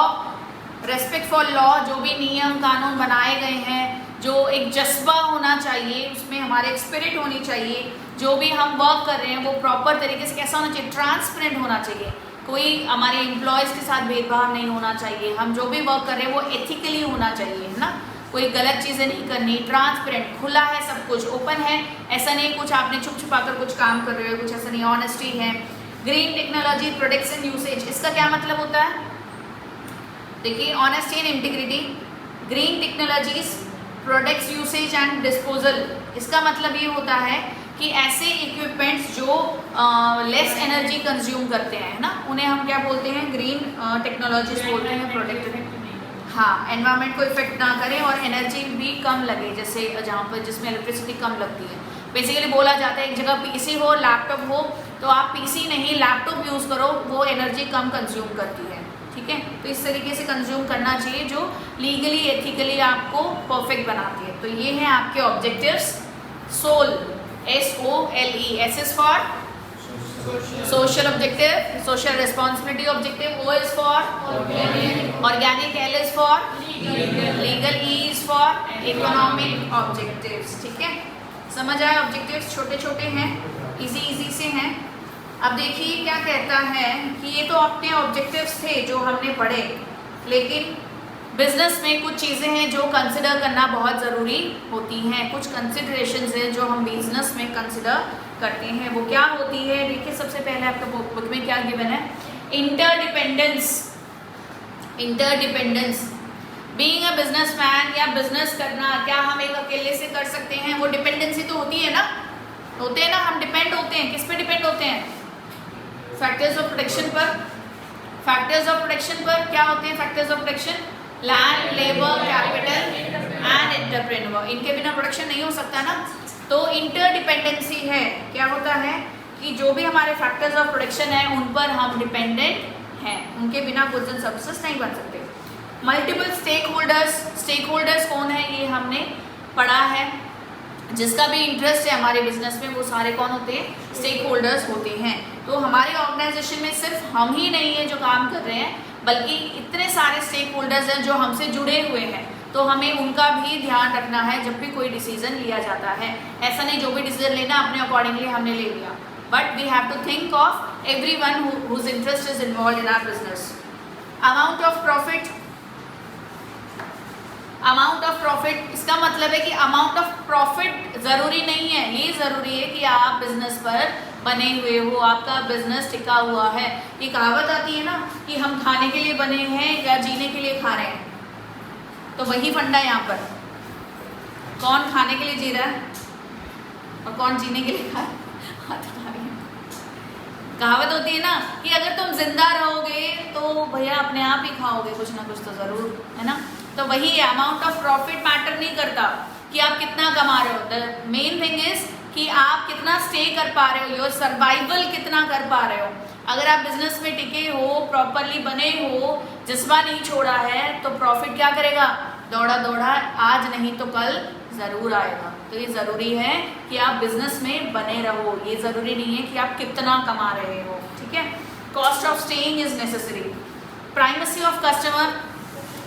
respect for law, जो भी नियम कानून बनाए गए हैं, जो एक जज्बा होना चाहिए, उसमें हमारे एक स्पिरिट होनी चाहिए। जो भी हम वर्क कर रहे हैं वो प्रॉपर तरीके से कैसा होना चाहिए, ट्रांसपेरेंट होना चाहिए, कोई हमारे एम्प्लॉयज़ के साथ भेदभाव नहीं होना चाहिए, हम जो भी वर्क कर रहे हैं वो एथिकली होना चाहिए, है ना, कोई गलत चीज़ें नहीं करनी, ट्रांसपेरेंट, खुला है सब कुछ, ओपन है, ऐसा नहीं कुछ आपने छुप छुपा कर कुछ काम कर रहे हो, कुछ ऐसा नहीं, ऑनेस्टी है। Green technology, products and usage, इसका क्या मतलब होता है, देखिए, honesty and integrity, green technologies, products usage and disposal, इसका मतलब ये होता है कि ऐसे इक्विपमेंट्स जो लेस एनर्जी कंज्यूम करते हैं, ना, उन्हें हम क्या बोलते हैं, ग्रीन टेक्नोलॉजीज बोलते हैं, प्रोडक्ट। हाँ एनवायरनमेंट को इफेक्ट ना करें और एनर्जी भी कम लगे, जैसे जहाँ पर जिसमें इलेक्ट्रिसिटी कम लगती है। बेसिकली बोला जाता है एक जगह पीसी हो लैपटॉप हो तो आप पीसी नहीं लैपटॉप यूज़ करो, वो एनर्जी कम कंज्यूम करती है, ठीक है। तो इस तरीके से कंज्यूम करना चाहिए जो लीगली एथिकली आपको परफेक्ट बनाती है। तो ये हैं आपके objectives. Sole SOLE, S is for social objective, social responsibility objective, O is for organic, L is for legal, E is for economic objectives, ठीक है। समझ आए? ऑब्जेक्टिव्स छोटे छोटे हैं, इजी से हैं। अब देखिए क्या कहता है कि ये तो अपने ऑब्जेक्टिव्स थे जो हमने पढ़े, लेकिन बिजनेस में कुछ चीज़ें हैं जो कंसिडर करना बहुत ज़रूरी होती हैं। कुछ कंसिडरेशंस हैं जो हम बिजनेस में कंसिडर करते हैं, वो क्या होती है? देखिए सबसे पहले आपके बुक में क्या गिवन है, इंटरडिपेंडेंस। बीइंग अ बिजनेसमैन या बिजनेस करना, क्या हम एक अकेले से कर सकते हैं? वो डिपेंडेंसी तो होती है ना, होते हैं ना, हम डिपेंड होते हैं। किस पे डिपेंड होते हैं? फैक्टर्स ऑफ प्रोटेक्शन पर। फैक्टर्स ऑफ प्रोटेक्शन पर क्या होते हैं? Factors of protection land, labour, capital and entrepreneur. इनके बिना प्रोडक्शन नहीं हो सकता ना। तो इंटरडिपेंडेंसी है, क्या होता है कि जो भी हमारे फैक्टर्स ऑफ प्रोडक्शन है उन पर हम डिपेंडेंट हैं, उनके बिना गुड्स एंड सर्विसेज नहीं बन सकते। मल्टीपल स्टेक होल्डर्स कौन है? ये हमने पढ़ा है। जिसका भी इंटरेस्ट है हमारे बिजनेस में वो सारे कौन होते हैं? स्टेक होल्डर्स होते हैं। तो हमारे ऑर्गेनाइजेशन में सिर्फ हम ही नहीं है जो काम कर रहे हैं, बल्कि इतने सारे स्टेक होल्डर्स हैं जो हमसे जुड़े हुए हैं। तो हमें उनका भी ध्यान रखना है जब भी कोई डिसीजन लिया जाता है। ऐसा नहीं जो भी डिसीजन लेना अपने अकॉर्डिंगली हमने ले लिया, but we have to think of everyone whose interest is involve in our business. Amount of profit, इसका मतलब है कि अमाउंट ऑफ प्रॉफिट ज़रूरी नहीं है, ये ज़रूरी है कि आप बिजनेस पर बने हुए हो, आपका बिजनेस टिका हुआ है। ये कहावत आती है ना कि हम खाने के लिए बने हैं या जीने के लिए खा रहे हैं। तो वही फंडा यहाँ पर, कौन खाने के लिए जी रहा है और कौन जीने के लिए खा रहा है। कहावत होती है ना कि अगर तुम जिंदा रहोगे तो भैया अपने आप ही खाओगे कुछ ना कुछ तो ज़रूर, है ना। तो वही अमाउंट ऑफ प्रॉफिट मैटर नहीं करता कि आप कितना कमा रहे हो। द मेन थिंग इज कि आप कितना स्टे कर पा रहे हो, योर सर्वाइवल कितना कर पा रहे हो। अगर आप बिजनेस में टिके हो, प्रॉपरली बने हो, जज्बा नहीं छोड़ा है, तो प्रॉफिट क्या करेगा? दौड़ा आज नहीं तो कल ज़रूर आएगा। तो ये ज़रूरी है कि आप बिजनेस में बने रहो, ये ज़रूरी नहीं है कि आप कितना कमा रहे हो, ठीक है। Cost of staying is necessary. Primacy of customer,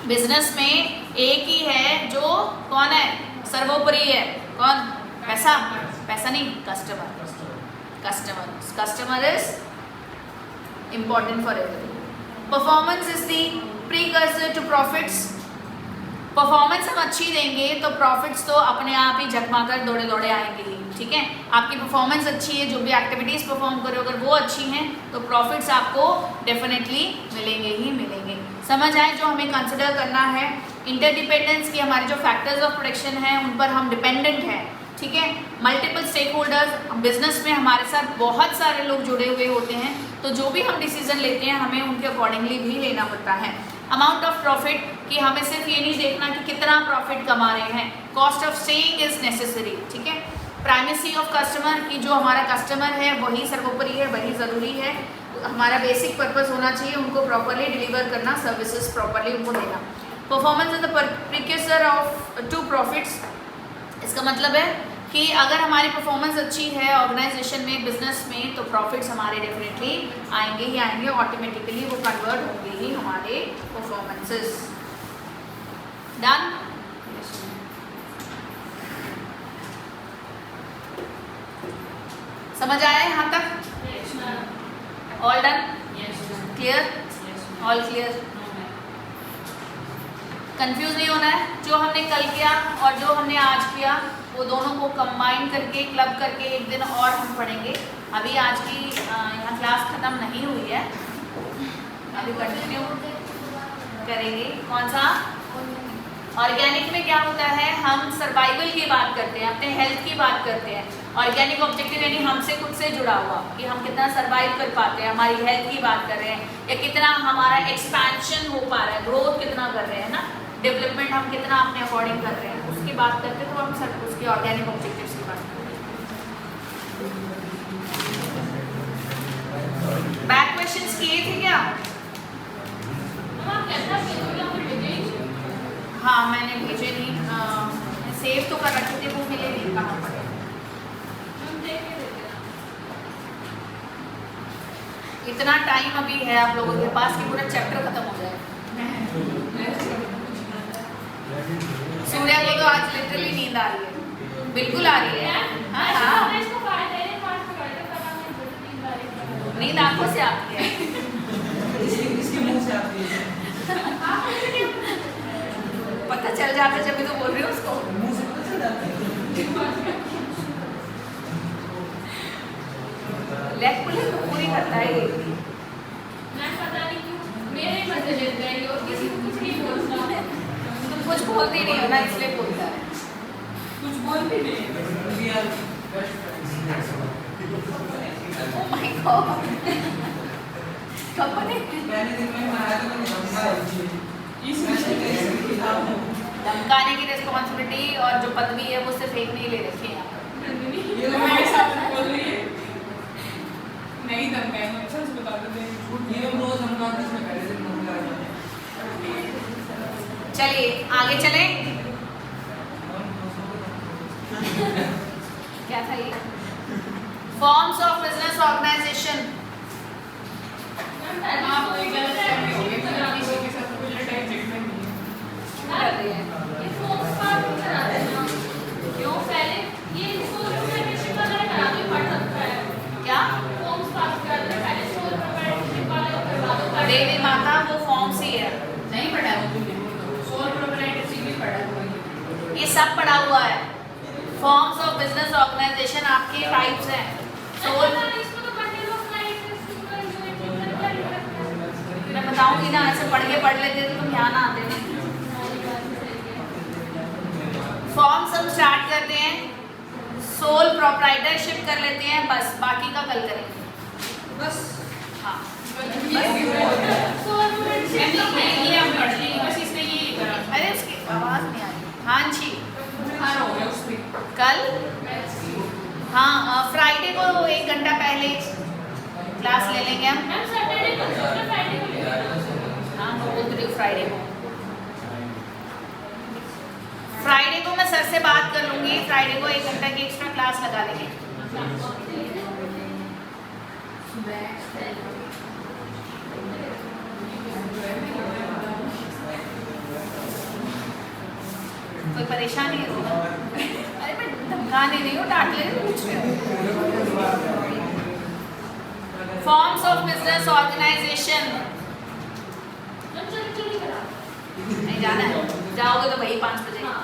business में एक ही है जो कौन है? सर्वोपरि है। कौन? पैसा नहीं, customer is important for everything. Performance is the precursor to profits. Performance हम अच्छी देंगे तो प्रॉफिट्स तो अपने आप ही झकमाकर दौड़े आएंगे ही, ठीक है। आपकी परफॉर्मेंस अच्छी है, जो भी एक्टिविटीज़ परफॉर्म करो अगर वो अच्छी हैं तो प्रॉफिट्स आपको डेफिनेटली मिलेंगे। समझ आए जो हमें कंसिडर करना है? इंटरडिपेंडेंस की, हमारे जो फैक्टर्स ऑफ प्रोडक्शन हैं उन पर हम डिपेंडेंट हैं, ठीक है। मल्टीपल स्टेक होल्डर्स, बिजनेस में हमारे साथ बहुत सारे लोग जुड़े हुए होते हैं, तो जो भी हम डिसीजन लेते हैं हमें उनके अकॉर्डिंगली भी लेना पड़ता है। अमाउंट ऑफ प्रॉफिट कि हमें सिर्फ ये नहीं देखना कि कितना प्रॉफिट कमा रहे हैं। Cost of staying is necessary, ठीक है। प्राइमेसी ऑफ कस्टमर की, जो हमारा कस्टमर है वही सर्वोपरि है, वही ज़रूरी है। हमारा बेसिक पर्पस होना चाहिए उनको प्रॉपरली डिलीवर करना, सर्विसेज प्रॉपरली उनको देना। Performance is the precursor of to profits. इसका मतलब है कि अगर हमारी परफॉर्मेंस अच्छी है ऑर्गेनाइजेशन में, बिजनेस में, तो प्रॉफिट्स हमारे डेफिनेटली आएंगे ही आएंगे, ऑटोमेटिकली वो कन्वर्ट होंगे ही हमारे परफॉर्मेंसेस। डन? समझ आया यहाँ तक? All done? Clear? All clear? Confuse नहीं होना है। जो हमने कल किया और जो हमने आज किया वो दोनों को कंबाइन करके, क्लब करके एक दिन और हम पढ़ेंगे। अभी आज की यहाँ क्लास ख़त्म नहीं हुई है, अभी कंटिन्यू करेंगे। कौन सा? ऑर्गेनिक में क्या होता है, हम सर्वाइवल की बात करते हैं, अपने हेल्थ की बात करते हैं। ऑर्गेनिक ऑब्जेक्टिव यानी हमसे खुद से जुड़ा हुआ कि हम कितना सर्वाइव कर पाते हैं, हमारी हेल्थ की बात कर रहे हैं, या कितना हमारा एक्सपेंशन हो पा रहा है, ग्रोथ कितना कर रहे हैं ना, डेवलपमेंट हम कितना अपने अकॉर्डिंग कर रहे हैं, उसकी बात करते हैं तो हम सब उसकी ऑर्गेनिक ऑब्जेक्टिव्स की बात करते हैं। बैक क्वेश्चंस किए थे क्या? हाँ मैंने भेजे नहीं, सेव तो कर रखे थे, वो मिले नहीं, कहाँ पड़े। इतना टाइम अभी है आप लोगों के पास कि पूरा चैप्टर खत्म हो जाए। सूर्या को तो आज लिटरली नींद आ रही है, बिल्कुल आ रही है। हाँ हाँ नींद आंखों से आती है, इसके मुंह से आती है, पता चल जाता है, जब भी तो बोल रही हूँ उसको। मुंह से पता चल जाता है। लेग पुलिंग तो पूरी करता है ये। मैं पता नहीं क्यों मेरे ही मजे लेता है ये, और किसी को कुछ नहीं बोलता। तुम कुछ बोलती नहीं हो ना, इसलिए बोलता है। कुछ बोलती नहीं। Oh my God। कब बने? मैंने दिन में बनाया तो मैंने धमकाने की रिस्पॉन्सिबिलिटी और जो पदवी है वो सिर्फ एक नहीं ले रखी है यहाँ पर। ये तो मेरे साथ बोल रही है। नहीं धमकाएंगे, अच्छा उसको बता देते हैं। ये हम रोज हम काम इसमें पहले दिन हम कर रहे हैं। चलिए आगे चले। क्या था ये? Forms of business organisation. आप कोई गलत फहमी हो गई, किसी के साथ कोई लड़ाई झगड़ा नहीं है। कर रही है ये फोर्स पार्ट करा देना। क्यों? पहले ये सोल प्रोप्राइटरशिप वगैरह करा दो, पढ़ सकता है क्या? फॉर्म्स पास करा दो, पहले सोल प्रोप्राइटरशिप वाला करवा दो। देवी माता वो फॉर्म्स ही है, नहीं पढ़ा है वो तुमने, सोल प्रोप्राइटरशिप भी पढ़ा हुआ है। ये सब पढ़ा हुआ है। फॉर्म्स ऑफ बिजनेस ऑर्गेनाइजेशन आपके टाइप्स हैं। सोल इसको तो बंडल ऑफ लाइफ मैं बताऊंगी ना, ऐसे पढ़ लेते तो तुम ध्यान आते ना। फॉर्म्स हम स्टार्ट करते हैं, सोल प्रोप्राइटरशिप कर लेते हैं, बस बाकी का कल करेंगे। बस हाँ सोल प्रोप्राइटरशिप ये हम पढ़ लेंगे, बस इसने ये करा। अरे उसकी आवाज़ नहीं आ रही। हाँ जी बुखार हो गया उसमें। कल, हाँ फ्राइडे को 1 घंटा पहले क्लास ले लेंगे हम। मैम सैटरडे को फ्राइडे को हाँ मैं बोल रही हूँ फ्राइडे को। फ्राइडे को मैं सर से बात कर लूँगी, फ्राइडे को 1 घंटा की एक्स्ट्रा क्लास लगा लेंगे। कोई परेशानी है तो? अरे मैं धमका नहीं रही हूँ, डांट ले रही हूँ, पूछ रही हूँ। Forms of business organisation. जल्दी करा। नहीं जाना है, जाओगे तो वही 5 बजे। हाँ।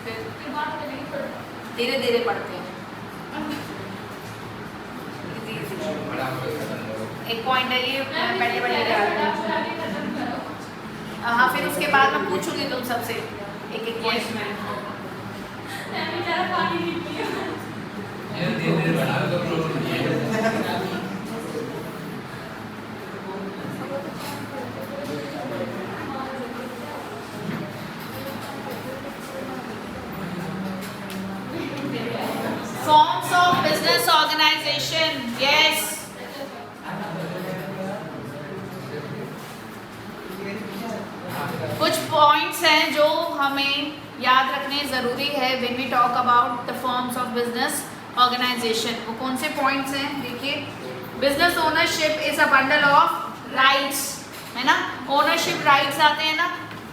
फिर बात करेंगे पढ़ना। धीरे धीरे पढ़ते हैं। एक पॉइंट है ये, पहले हाँ, फिर उसके बाद मैं पूछूंगी तुम सबसे एक एक यस पॉइंट। मैम। मैं बेचारा पानी नहीं पिया। ये धीरे-धीरे बढ़ा दो तो forms of business organisation. Yes, कुछ पॉइंट्स हैं जो हमें याद रखने ज़रूरी है when we talk about the forms of business organisation. वो कौन से पॉइंट्स हैं? देखिए, business ownership is a bundle of rights, है ना। ओनरशिप राइट्स आते हैं ना,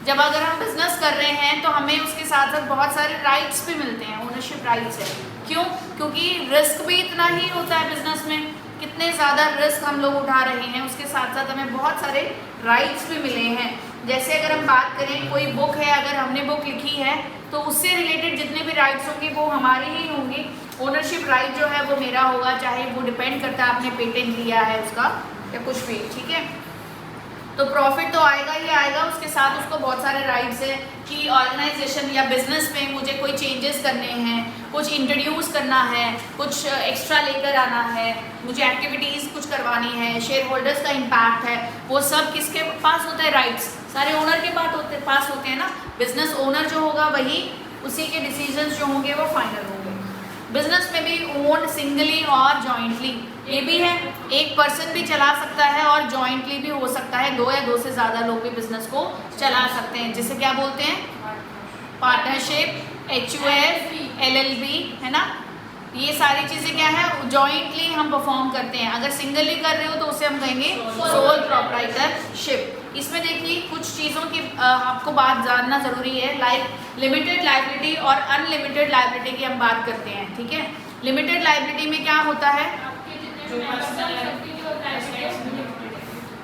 जब अगर हम बिजनेस कर रहे हैं तो हमें उसके साथ साथ बहुत सारे राइट्स भी मिलते हैं। ओनरशिप राइट्स है, क्यों? क्योंकि रिस्क भी इतना ही होता है बिजनेस में, कितने ज़्यादा रिस्क हम लोग उठा रहे हैं, उसके साथ साथ हमें बहुत सारे राइट्स भी मिले हैं। जैसे अगर हम बात करें, कोई बुक है, अगर हमने बुक लिखी है तो उससे रिलेटेड जितने भी राइट्स होंगे वो हमारे ही होंगे। ओनरशिप राइट जो है वो मेरा होगा, चाहे वो डिपेंड करता है आपने पेटेंट लिया है उसका या कुछ भी, ठीक है। तो प्रॉफिट तो आएगा ही आएगा, उसके साथ उसको बहुत सारे राइट्स हैं कि ऑर्गेनाइजेशन या बिजनेस में मुझे कोई चेंजेस करने हैं, कुछ इंट्रोड्यूस करना है, कुछ एक्स्ट्रा लेकर आना है, मुझे एक्टिविटीज़ कुछ करवानी है, शेयर होल्डर्स का इम्पैक्ट है, वो सब किसके पास होता है? राइट्स सारे ओनर के पास होते हैं ना। बिजनेस ओनर जो होगा वही, उसी के डिसीजंस जो होंगे वो फाइनल होंगे। बिजनेस में भी ओन सिंगली और जॉइंटली, ये भी है, एक पर्सन भी चला सकता है और जॉइंटली भी हो सकता है, 2 या 2 से ज़्यादा लोग भी बिजनेस को चला सकते हैं, जिसे क्या बोलते हैं? पार्टनरशिप, HUF, LLB, है ना। ये सारी चीज़ें क्या है? जॉइंटली हम परफॉर्म करते हैं। अगर सिंगली कर रहे हो तो उसे हम कहेंगे सोल प्रोप्राइटरशिप। इसमें देखिए कुछ चीज़ों की आपको बात जानना ज़रूरी है, लाइक लिमिटेड लायबिलिटी और अनलिमिटेड लायबिलिटी की हम बात करते हैं, ठीक है। लिमिटेड लायबिलिटी में क्या होता है?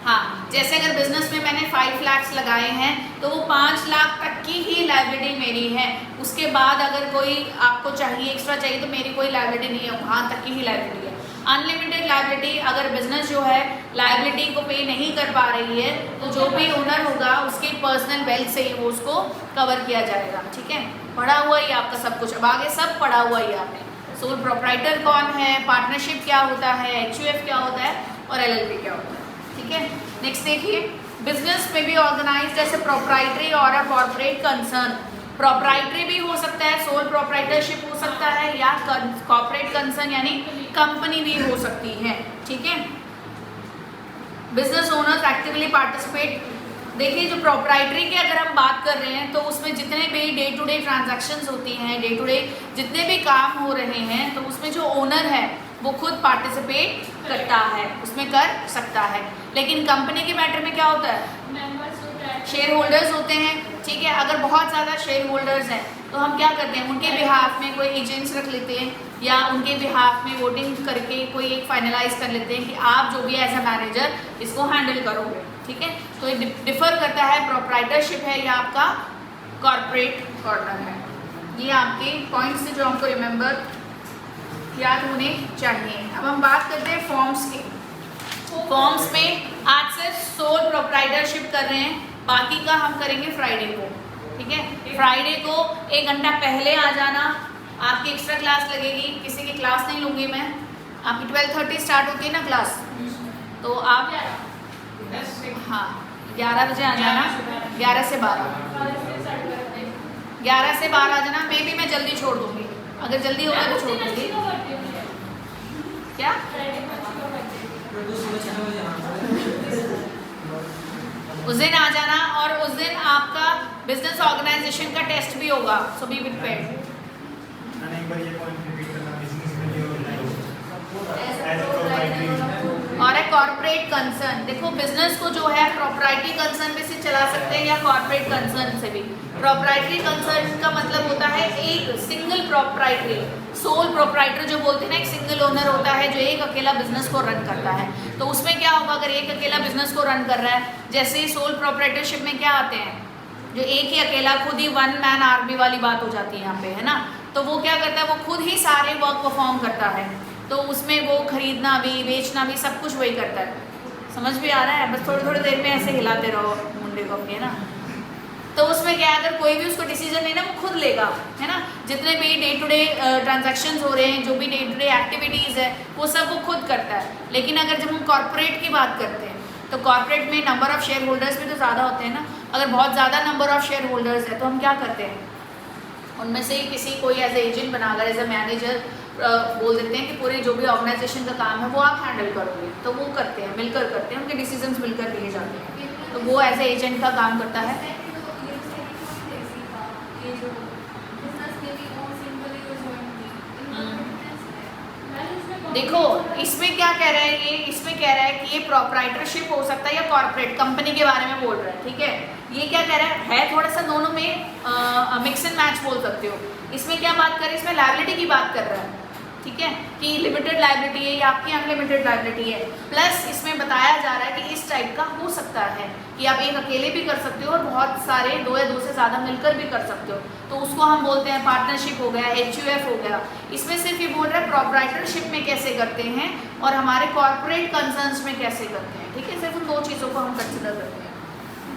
हाँ, जैसे अगर बिजनेस में मैंने 5 लाख लगाए हैं तो वो 5 लाख तक की ही लायबिलिटी मेरी है, उसके बाद अगर कोई आपको चाहिए, एक्स्ट्रा चाहिए, तो मेरी कोई लायबिलिटी नहीं है, वहाँ तक की ही लायबिलिटी है। अनलिमिटेड लायबिलिटी, अगर बिजनेस जो है लायबिलिटी को पे नहीं कर पा रही है तो जो भी ओनर होगा उसके पर्सनल वेल्थ से ही वो उसको कवर किया जाएगा, ठीक है। पढ़ा हुआ ही आपका सब कुछ, अब आगे सब पढ़ा हुआ ही आपने। सोल प्रोप्राइटर कौन है, पार्टनरशिप क्या होता है, HUF क्या होता है और LLP क्या होता है, ठीक है। नेक्स्ट देखिए, बिजनेस में भी ऑर्गेनाइज जैसे प्रोप्राइटरी और कॉर्पोरेट कंसर्न। प्रोप्राइटरी भी हो सकता है, सोल प्रोप्राइटरशिप हो सकता है, या कॉर्पोरेट कंसर्न यानी कंपनी भी हो सकती है, ठीक है। Business owners actively participate. देखिए जो प्रोप्राइटरी की अगर हम बात कर रहे हैं तो उसमें जितने भी डे टू डे ट्रांजैक्शंस होती हैं, डे टू डे जितने भी काम हो रहे हैं, तो उसमें जो ओनर है वो खुद पार्टिसिपेट करता है, उसमें कर सकता है। लेकिन कंपनी के मैटर में क्या होता है? शेयर होल्डर्स होते हैं, ठीक है। अगर बहुत ज़्यादा शेयर होल्डर्स हैं तो हम क्या करते हैं, उनके बिहाफ में कोई एजेंट्स रख लेते हैं या उनके बिहाफ में वोटिंग करके कोई एक फाइनलाइज कर लेते हैं कि आप जो भी एज अ मैनेजर इसको हैंडल करोगे, ठीक है। तो ये डिफर करता है, प्रोप्राइटरशिप है या आपका कॉर्पोरेट कॉर्नर है। ये आपके पॉइंट्स हैं जो हमको रिमेंबर याद होने चाहिए। अब हम बात करते हैं फॉर्म्स की। फॉर्म्स में आज से सोल प्रोप्राइटरशिप कर रहे हैं, बाकी का हम करेंगे फ्राइडे को, ठीक है। फ्राइडे को 1 घंटा पहले आ जाना, आपकी एक्स्ट्रा क्लास लगेगी, किसी की क्लास नहीं लूँगी मैं। आपकी 12:30 स्टार्ट होती है ना क्लास, तो आप हाँ 11 बजे आ जाना, 11 से 12, 11 से 12 आ जाना। मे भी मैं जल्दी छोड़ दूँगी, अगर जल्दी होगा तो छोड़ दूँगी। क्या उस दिन आ जाना, और उस दिन आपका बिजनेस ऑर्गेनाइजेशन का टेस्ट भी होगा, सो बी प्रिपेयर्ड। और है कॉर्पोरेट कंसर्न। देखो बिजनेस को जो है प्रोप्राइटरी कंसर्न में से चला सकते हैं या कॉर्पोरेट कंसर्न से भी। प्रोप्राइटरी कंसर्न का मतलब होता है एक सिंगल प्रोप्राइटरी, सोल प्रोप्राइटर जो बोलते हैं ना, एक सिंगल ओनर होता है जो एक अकेला बिजनेस को रन करता है। तो उसमें क्या होगा, अगर एक अकेला बिजनेस को रन कर रहा है, जैसे ही सोल प्रोप्राइटरशिप में क्या आते हैं, जो एक ही अकेला खुद ही 1 मैन आर्मी वाली बात हो जाती है यहाँ पे, है ना। तो वो क्या करता है, वो खुद ही सारे वर्क परफॉर्म करता है, तो उसमें वो खरीदना भी बेचना भी सब कुछ वही करता है। समझ भी आ रहा है, बस थोड़ी थोड़ी देर में ऐसे हिलाते रहो मुंडे को अपने, ना। तो उसमें क्या है, अगर कोई भी उसको डिसीजन लेना वो खुद लेगा, है ना। जितने भी डे टू डे ट्रांजैक्शंस हो रहे हैं, जो भी डे टू डे एक्टिविटीज़ है, वो सब वो खुद करता है। लेकिन अगर जब हम कॉर्पोरेट की बात करते हैं तो कॉर्पोरेट में नंबर ऑफ़ शेयर होल्डर्स भी तो ज़्यादा होते हैं ना। अगर बहुत ज़्यादा नंबर ऑफ़ शेयर होल्डर्स है तो हम क्या करते हैं, उनमें से किसी कोई एज एजेंट बनाकर एज ए मैनेजर बोल देते हैं कि पूरे जो भी ऑर्गेनाइजेशन का काम है वो आप हैंडल करोगे, तो वो करते हैं, मिलकर करते हैं, उनके डिसीजंस मिलकर लिए जाते हैं, तो वो एज ए एजेंट का काम करता है। देखो इसमें क्या कह रहा है ये, इसमें कह रहा है कि ये प्रोप्राइटरशिप हो सकता है या कॉर्पोरेट कंपनी के बारे में बोल रहा है, ठीक है। ये क्या कह रहा है थोड़ा सा दोनों में मिक्स एंड मैच बोल सकते हो। इसमें क्या बात कर रहे हैं, इसमें लायबिलिटी की बात कर रहा है, ठीक है, कि लिमिटेड लायबिलिटी है या आपकी अनलिमिटेड लायबिलिटी है। प्लस इसमें बताया जा रहा है कि इस टाइप का हो सकता है कि आप एक अकेले भी कर सकते हो और बहुत सारे 2 या 2 से ज़्यादा मिलकर भी कर सकते हो, तो उसको हम बोलते हैं पार्टनरशिप हो गया, HUF हो गया। इसमें सिर्फ ये बोल रहा है प्रोप्राइटरशिप में कैसे करते हैं और हमारे कॉर्पोरेट कंसर्न्स में कैसे करते हैं, ठीक है। सिर्फ उन 2 चीज़ों को हम कंसिडर करते हैं।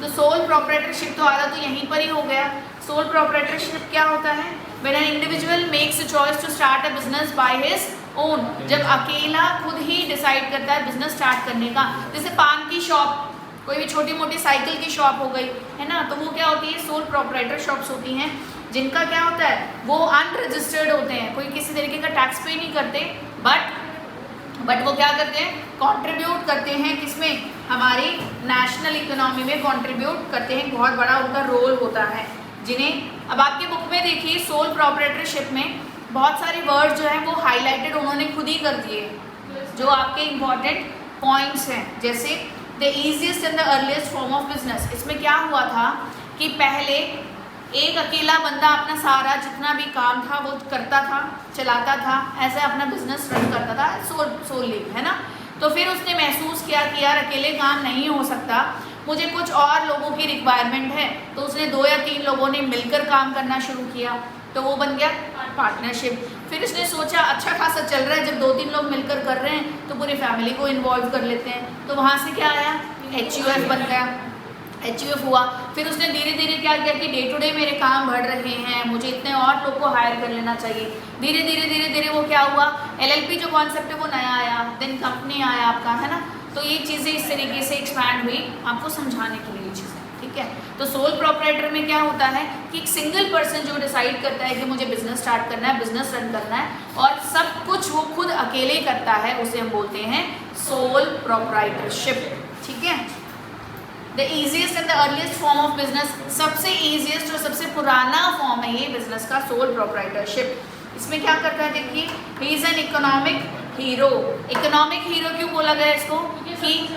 तो सोल प्रोप्राइटरशिप तो आधा तो यहीं पर ही हो गया। सोल प्रोप्राइटरशिप क्या होता है? When an individual makes a choice to start a business by his own, जब अकेला खुद ही डिसाइड करता है बिजनेस स्टार्ट करने का। जैसे पान की शॉप, कोई भी छोटी मोटी साइकिल की शॉप हो गई है ना, तो वो क्या होती है? सोल प्रोप्राइटर शॉप्स होती हैं, जिनका क्या होता है? वो अनरजिस्टर्ड होते हैं, कोई किसी तरीके का टैक्स पे नहीं करते, बट वो क्या करते हैं? कंट्रीब्यूट करते हैं किसमें? हमारी नेशनल इकोनॉमी में कंट्रीब्यूट करते हैं, बहुत बड़ा उनका रोल होता है। जिन्हें अब आपके बुक में देखिए सोल प्रोप्राइटरशिप में बहुत सारे वर्ड जो है वो हाईलाइटेड उन्होंने खुद ही कर दिए, जो आपके इम्पॉर्टेंट पॉइंट्स हैं। जैसे the easiest and the earliest form of business, इसमें क्या हुआ था कि पहले एक अकेला बंदा अपना सारा जितना भी काम था वो करता था, चलाता था, ऐसे अपना बिजनेस रन करता था सोली, है ना। तो फिर उसने महसूस किया कि यार अकेले काम नहीं हो सकता, मुझे कुछ और लोगों की रिक्वायरमेंट है, तो उसने 2 या 3 लोगों ने मिलकर काम करना शुरू किया, तो वो बन गया पार्टनरशिप। फिर उसने सोचा अच्छा खासा चल रहा है, जब 2-3 लोग मिलकर कर रहे हैं तो पूरी फैमिली को इन्वॉल्व कर लेते हैं, तो वहाँ से क्या आया? HUF बन गया, HUF हुआ। फिर उसने धीरे धीरे क्या किया कि डे टू डे मेरे काम बढ़ रहे हैं, मुझे इतने और लोग को हायर कर लेना चाहिए। धीरे धीरे वो क्या हुआ? LLP जो कॉन्सेप्ट है वो नया आया, देन कंपनी आया आपका, है ना। तो ये चीज़ें इस तरीके से एक्सपैंड हुई, आपको समझाने के लिए चीज़ें, ठीक है। तो सोल प्रोप्राइटर में क्या होता है कि एक सिंगल पर्सन जो डिसाइड करता है कि मुझे बिजनेस स्टार्ट करना है, बिजनेस रन करना है, और सब कुछ वो खुद अकेले करता है, उसे हम बोलते हैं सोल प्रोप्राइटरशिप, ठीक है। The easiest and the earliest form of business, सबसे ईजीएस्ट और सबसे पुराना फॉर्म है ये बिजनेस का, सोल प्रोप्राइटरशिप। इसमें क्या करता है? देखिए, he is an economic hero. Economic hero क्यों बोला गया इसको? कि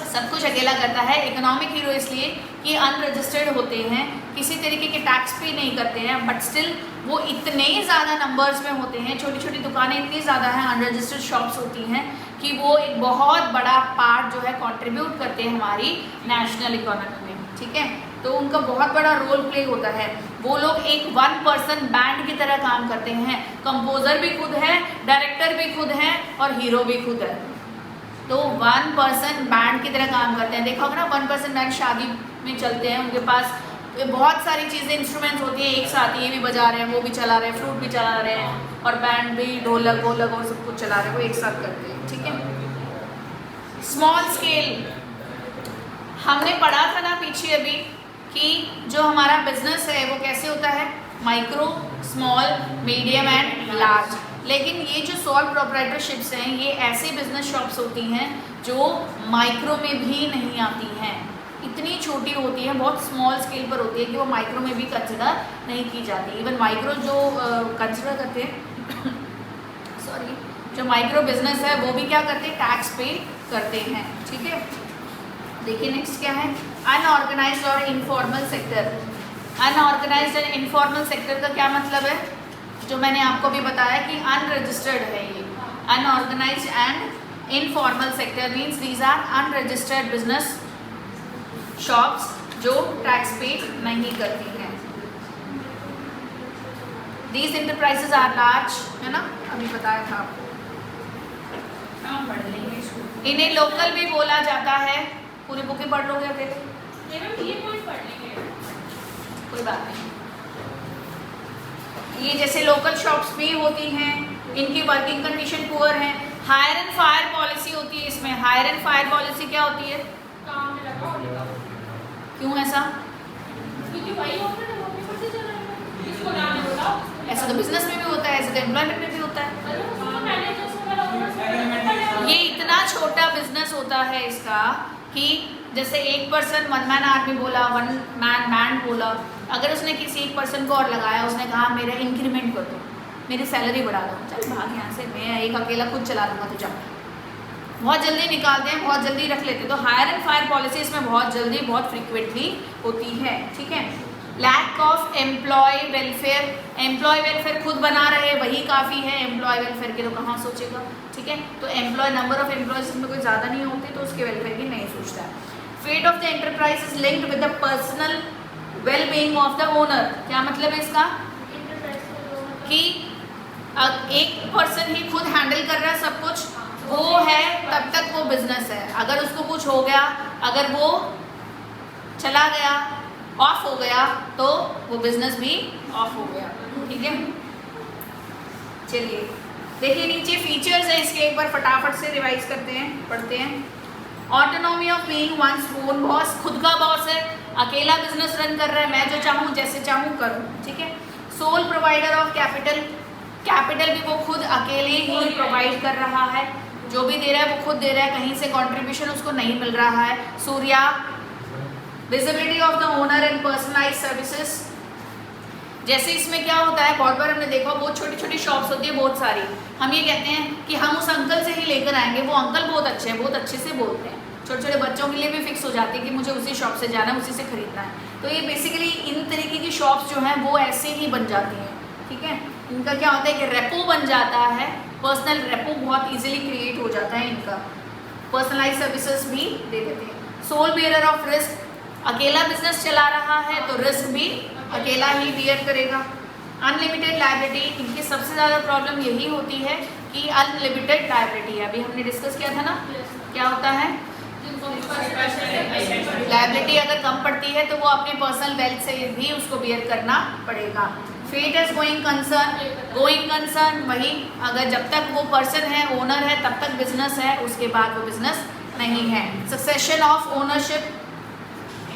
सब कुछ अकेला करता है। इकोनॉमिक हीरो इसलिए कि अनरजिस्टर्ड होते हैं, किसी तरीके के टैक्स पे नहीं करते हैं, बट स्टिल वो इतने ज़्यादा नंबर्स में होते हैं, छोटी छोटी दुकानें इतनी ज़्यादा हैं, अनरजिस्टर्ड शॉप्स होती हैं कि वो एक बहुत बड़ा पार्ट जो है कंट्रीब्यूट करते हैं हमारी नेशनल इकोनॉमी में, ठीक है। तो उनका बहुत बड़ा रोल प्ले होता है। वो लोग एक 1 पर्सन बैंड की तरह काम करते हैं, कंपोजर भी खुद है, डायरेक्टर भी खुद है और हीरो भी खुद है। तो 1 पर्सन बैंड की तरह काम करते हैं। देखा होगा ना 1 पर्सन बैंड शादी में चलते हैं, उनके पास बहुत सारी चीज़ें इंस्ट्रूमेंट्स होती हैं एक साथ, ये भी बजा रहे हैं, वो भी चला रहे हैं, फ्लूट भी चला रहे हैं, और बैंड भी ढोलक वोलक और सब कुछ चला रहे हैं, वो एक साथ करते हैं, ठीक है। स्मॉल स्केल, हमने पढ़ा था ना पीछे अभी कि जो हमारा बिजनेस है वो कैसे होता है? Micro, small, medium and large. लेकिन ये जो सोल प्रोप्राइटरशिप्स हैं ये ऐसे बिजनेस शॉप्स होती हैं जो माइक्रो में भी नहीं आती हैं, इतनी छोटी होती है, बहुत स्मॉल स्केल पर होती है कि वो माइक्रो में भी कंसिडर नहीं की जाती। इवन माइक्रो जो कंसिडर करते हैं सॉरी जो माइक्रो बिजनेस है वो भी क्या करते हैं? टैक्स पे करते हैं, ठीक है। देखिए नेक्स्ट क्या है? अनऑर्गेनाइज्ड और informal sector. Unorganised and informal sector का क्या मतलब है? जो मैंने आपको भी बताया कि अनरजिस्टर्ड है ये। Unorganised and informal sector means these are unregistered business shops जो टैक्स पे नहीं करती हैं। दीज इंटरप्राइजेज आर लार्ज, है ना, अभी बताया था आपको, पढ़ लेंगे इसको। इन्हें लोकल भी बोला जाता है, पूरी बुकें पढ़ लोगे अकेले? ये पॉइंट पढ़ लेंगे, कोई बात नहीं। ये जैसे लोकल शॉप्स भी होती हैं, इनकी वर्किंग कंडीशन पुअर है। हायर एंड फायर पॉलिसी होती है इसमें। हायर एंड फायर पॉलिसी क्या होती है? काम में लगा होगा, क्यों ऐसा? क्योंकि वही होता है, वो भी पढ़ते चल रहे हैं, इसको नाम बताओ। ऐसा तो बिजनेस में भी होता है, ऐसा तो एम्प्लॉयमेंट में भी होता है। ये इतना छोटा बिजनेस होता है इसका कि जैसे एक पर्सन 1 मैन आर्मी बोला, 1 मैन बैंड बोला, अगर उसने किसी एक पर्सन को और लगाया, उसने कहा मेरा इंक्रीमेंट कर दो, मेरी सैलरी बढ़ा दो, चल भाग यहाँ से, मैं एक अकेला खुद चला लूँगा, तो जाओ। बहुत जल्दी निकालते हैं, बहुत जल्दी रख लेते हैं। तो हायर एंड फायर पॉलिसी इसमें बहुत जल्दी, बहुत फ्रीक्वेंटली होती है, ठीक है। Lack of employee welfare. Employee welfare खुद बना रहे वही काफ़ी है, एम्प्लॉय वेलफेयर के तो कहाँ सोचेगा, ठीक है। तो एम्प्लॉय नंबर ऑफ एम्प्लॉयज इसमें कोई ज़्यादा नहीं होते तो उसके वेलफेयर की नहीं सोचता है। Fate of the enterprise is linked with the personal well being of the owner. क्या मतलब है इसका? कि एक पर्सन ही खुद हैंडल कर रहा है सब कुछ, वो है तब तक वो बिजनेस है। अगर उसको कुछ हो गया, अगर वो चला गया, ऑफ हो गया, तो वो बिजनेस भी ऑफ हो गया। ठीक है, चलिए देखिए नीचे फीचर्स है इसके, एक बार फटाफट से रिवाइज करते हैं, पढ़ते हैं। Autonomy of being one's own boss, खुद का बॉस है, अकेला बिजनेस रन कर रहा है, मैं जो चाहूँ जैसे चाहूँ करूँ। ठीक है। Sole provider of capital, capital भी वो खुद अकेले ही प्रोवाइड कर रहा है, जो भी दे रहा है वो खुद दे रहा है, कहीं से कंट्रीब्यूशन उसको नहीं मिल रहा है। Surya, visibility of the owner and personalise services, जैसे इसमें क्या होता है, बहुत बार हमने देखा बहुत छोटी छोटी शॉप्स होती है बहुत सारी, हम ये कहते हैं कि हम उस अंकल से ही लेकर आएंगे, वो अंकल बहुत अच्छे हैं, बहुत अच्छे से बोलते हैं, छोटे छोटे बच्चों के लिए भी फिक्स हो जाती है कि मुझे उसी शॉप से जाना है, उसी से खरीदना है। तो ये बेसिकली इन तरीके की शॉप्स जो हैं वो ऐसे ही बन जाती हैं। ठीक है, इनका क्या होता है कि रेपो बन जाता है, पर्सनल रेपो बहुत इजीली क्रिएट हो जाता है इनका, पर्सनलाइज सर्विसेज भी दे देते हैं। सोल बेयरर ऑफ रिस्क, अकेला बिजनेस चला रहा है तो रिस्क भी अकेला ही बियर करेगा। अनलिमिटेड लायबिलिटी, इनकी सबसे ज़्यादा प्रॉब्लम यही होती है कि अनलिमिटेड लायबिलिटी है, अभी हमने डिस्कस किया था ना, क्या होता है, लायबिलिटी अगर कम पड़ती है तो वो अपने पर्सनल वेल्थ से भी उसको बियर करना पड़ेगा। Fate is going concern, going concern वही, अगर जब तक वो पर्सन है, ओनर है, तब तक बिजनेस है, उसके बाद वो बिजनेस नहीं है। सक्सेशन ऑफ ओनरशिप,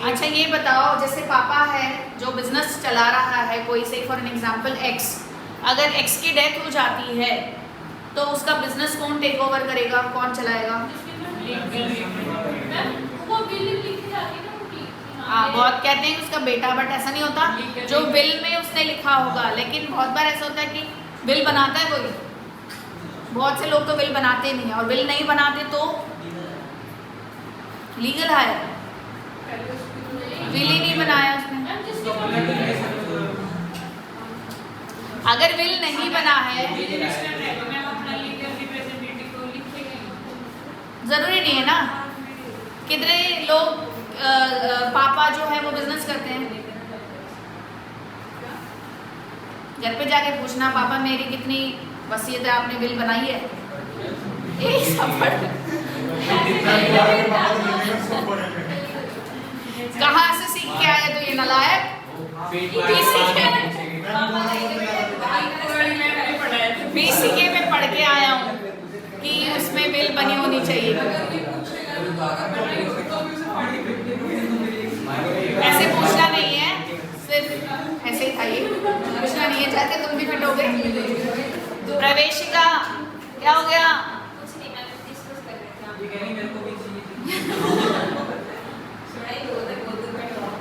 अच्छा ये बताओ, जैसे पापा है जो बिजनेस चला रहा है कोई, से फॉर एन एग्जांपल एक्स, अगर एक्स की डेथ हो जाती है तो उसका बिजनेस कौन टेक ओवर करेगा, कौन चलाएगा? वो बिल लिखी जाती है ना उनकी। हाँ, बहुत कहते हैं उसका बेटा, बट ऐसा नहीं होता, जो बिल में उसने लिखा होगा। लेकिन बहुत बार ऐसा होता है कि बिल बनाता है कोई, बहुत से लोग तो बिल बनाते नहीं है, और बिल नहीं बनाते तो लीगल हायर, बिल ही नहीं बनाया उसने। अगर बिल नहीं बना है, जरूरी नहीं है ना, कितने लोग पापा जो है वो बिजनेस करते हैं, घर पे जाके पूछना, पापा मेरी कितनी वसीयत है, आपने बिल बनाई है? कहाँ से सीख के आया तो ये नालायक? बीसीके में पढ़ के आया हूँ कि उसमें बिल बनी होनी चाहिए। ऐसे पूछना नहीं है, सिर्फ ऐसे ही था, ये पूछना नहीं है, जाके तुम भी फिट हो गए। प्रवेशिका, क्या हो गया?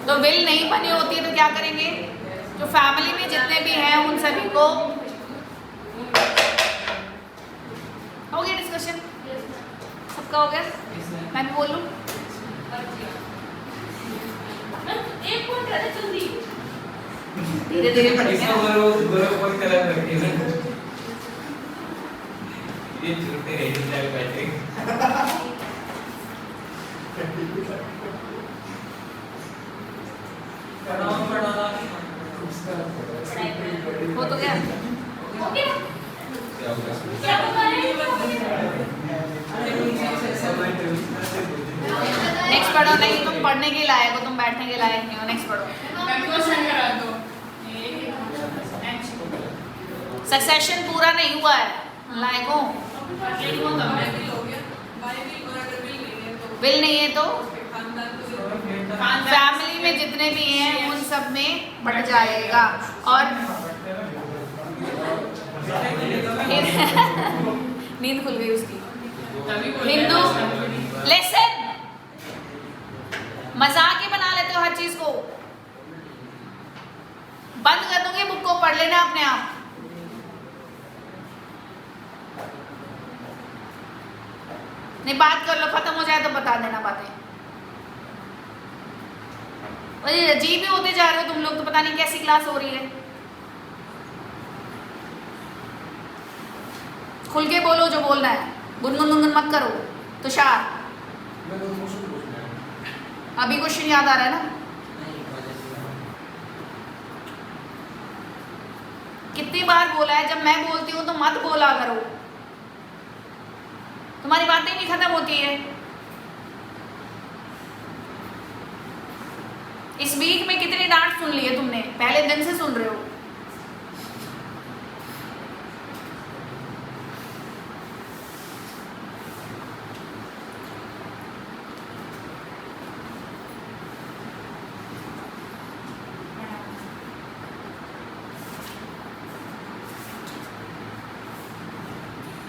तो बिल नहीं बनी होती है तो क्या करेंगे? जो फैमिली में जितने भी हैं उन सभी को, हो गया डिस्कशन, सबका हो गया, मैं भी बोलूं? एक पॉइंट रहता जल्दी, धीरे धीरे पढ़ेंगे। ये छोटे रेडी बैठे हो तो गया, हो गया, क्या बता रहे हैं? नेक्स्ट पढ़ो। नहीं, तुम पढ़ने के लायक हो, तुम बैठने के लायक नहीं हो, नेक्स्ट पढ़ो। सक्सेशन पूरा नहीं हुआ है, लायक हो? बिल नहीं है तो फैमिली में जितने भी हैं उन सब में बढ़ जाएगा। और नींद खुल गई उसकी। हिंदू, लेसन, मजाक ही बना लेते हो हर चीज को। बंद कर दूंगी बुक को, पढ़ लेना अपने आप। नहीं, बात कर लो, खत्म हो जाए तो बता देना बातें। अरे अजीब ही होते जा रहे हो तुम लोग, तो पता नहीं कैसी क्लास हो रही है। खुल के बोलो जो बोलना है, गुनगुन गुनगुन मत करो। तुषार, अभी क्वेश्चन याद आ रहा है ना? कितनी बार बोला है, जब मैं बोलती हूँ तो मत बोला करो, तुम्हारी बातें नहीं खत्म होती है। इस वीक में कितनी डांट सुन ली है तुमने? पहले दिन से सुन रहे हो।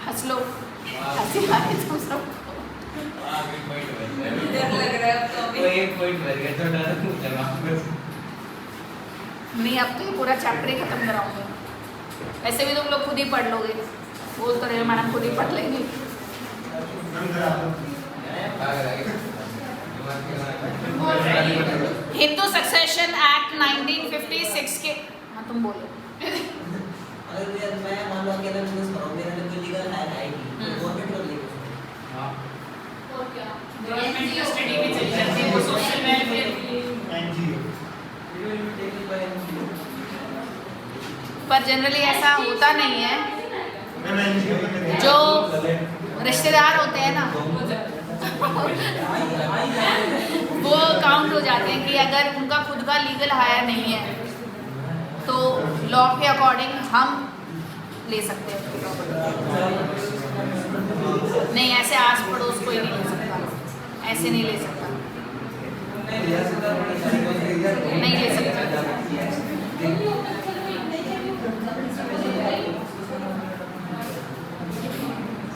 हंस लो, हंसी आ रही तुम सबको। डर लग रहा है अब तो अभी। एक पॉइंट भर गया तो डर लगा बस। नहीं, अब तो ये पूरा चैप्टर ही खत्म कराऊंगी। ऐसे भी तुम लोग खुद ही पढ़ लोगे, बोल तो रहे हो मैडम खुद ही पढ़ लेंगे। हिंदू सक्सेशन एक्ट 1956 के, हाँ तुम बोलो। अगर यार मैं मान लो अकेला बिजनेस कर रहा हूँ, मेरे लिए कोई लीगल है नहीं, तो गवर्नमेंट कर लेगी। हाँ और क्या गवर्नमेंट कस्टडी में चली जाती है वो सोशल वेलफेयर के लिए। पर जनरली ऐसा होता नहीं है। जो रिश्तेदार होते हैं ना वो काउंट हो जाते हैं कि अगर उनका खुद का लीगल हायर नहीं है तो लॉ के अकॉर्डिंग हम ले सकते हैं। नहीं, ऐसे आस पड़ोस कोई नहीं ले सकता, ऐसे नहीं ले सकता, नहीं ले सकता।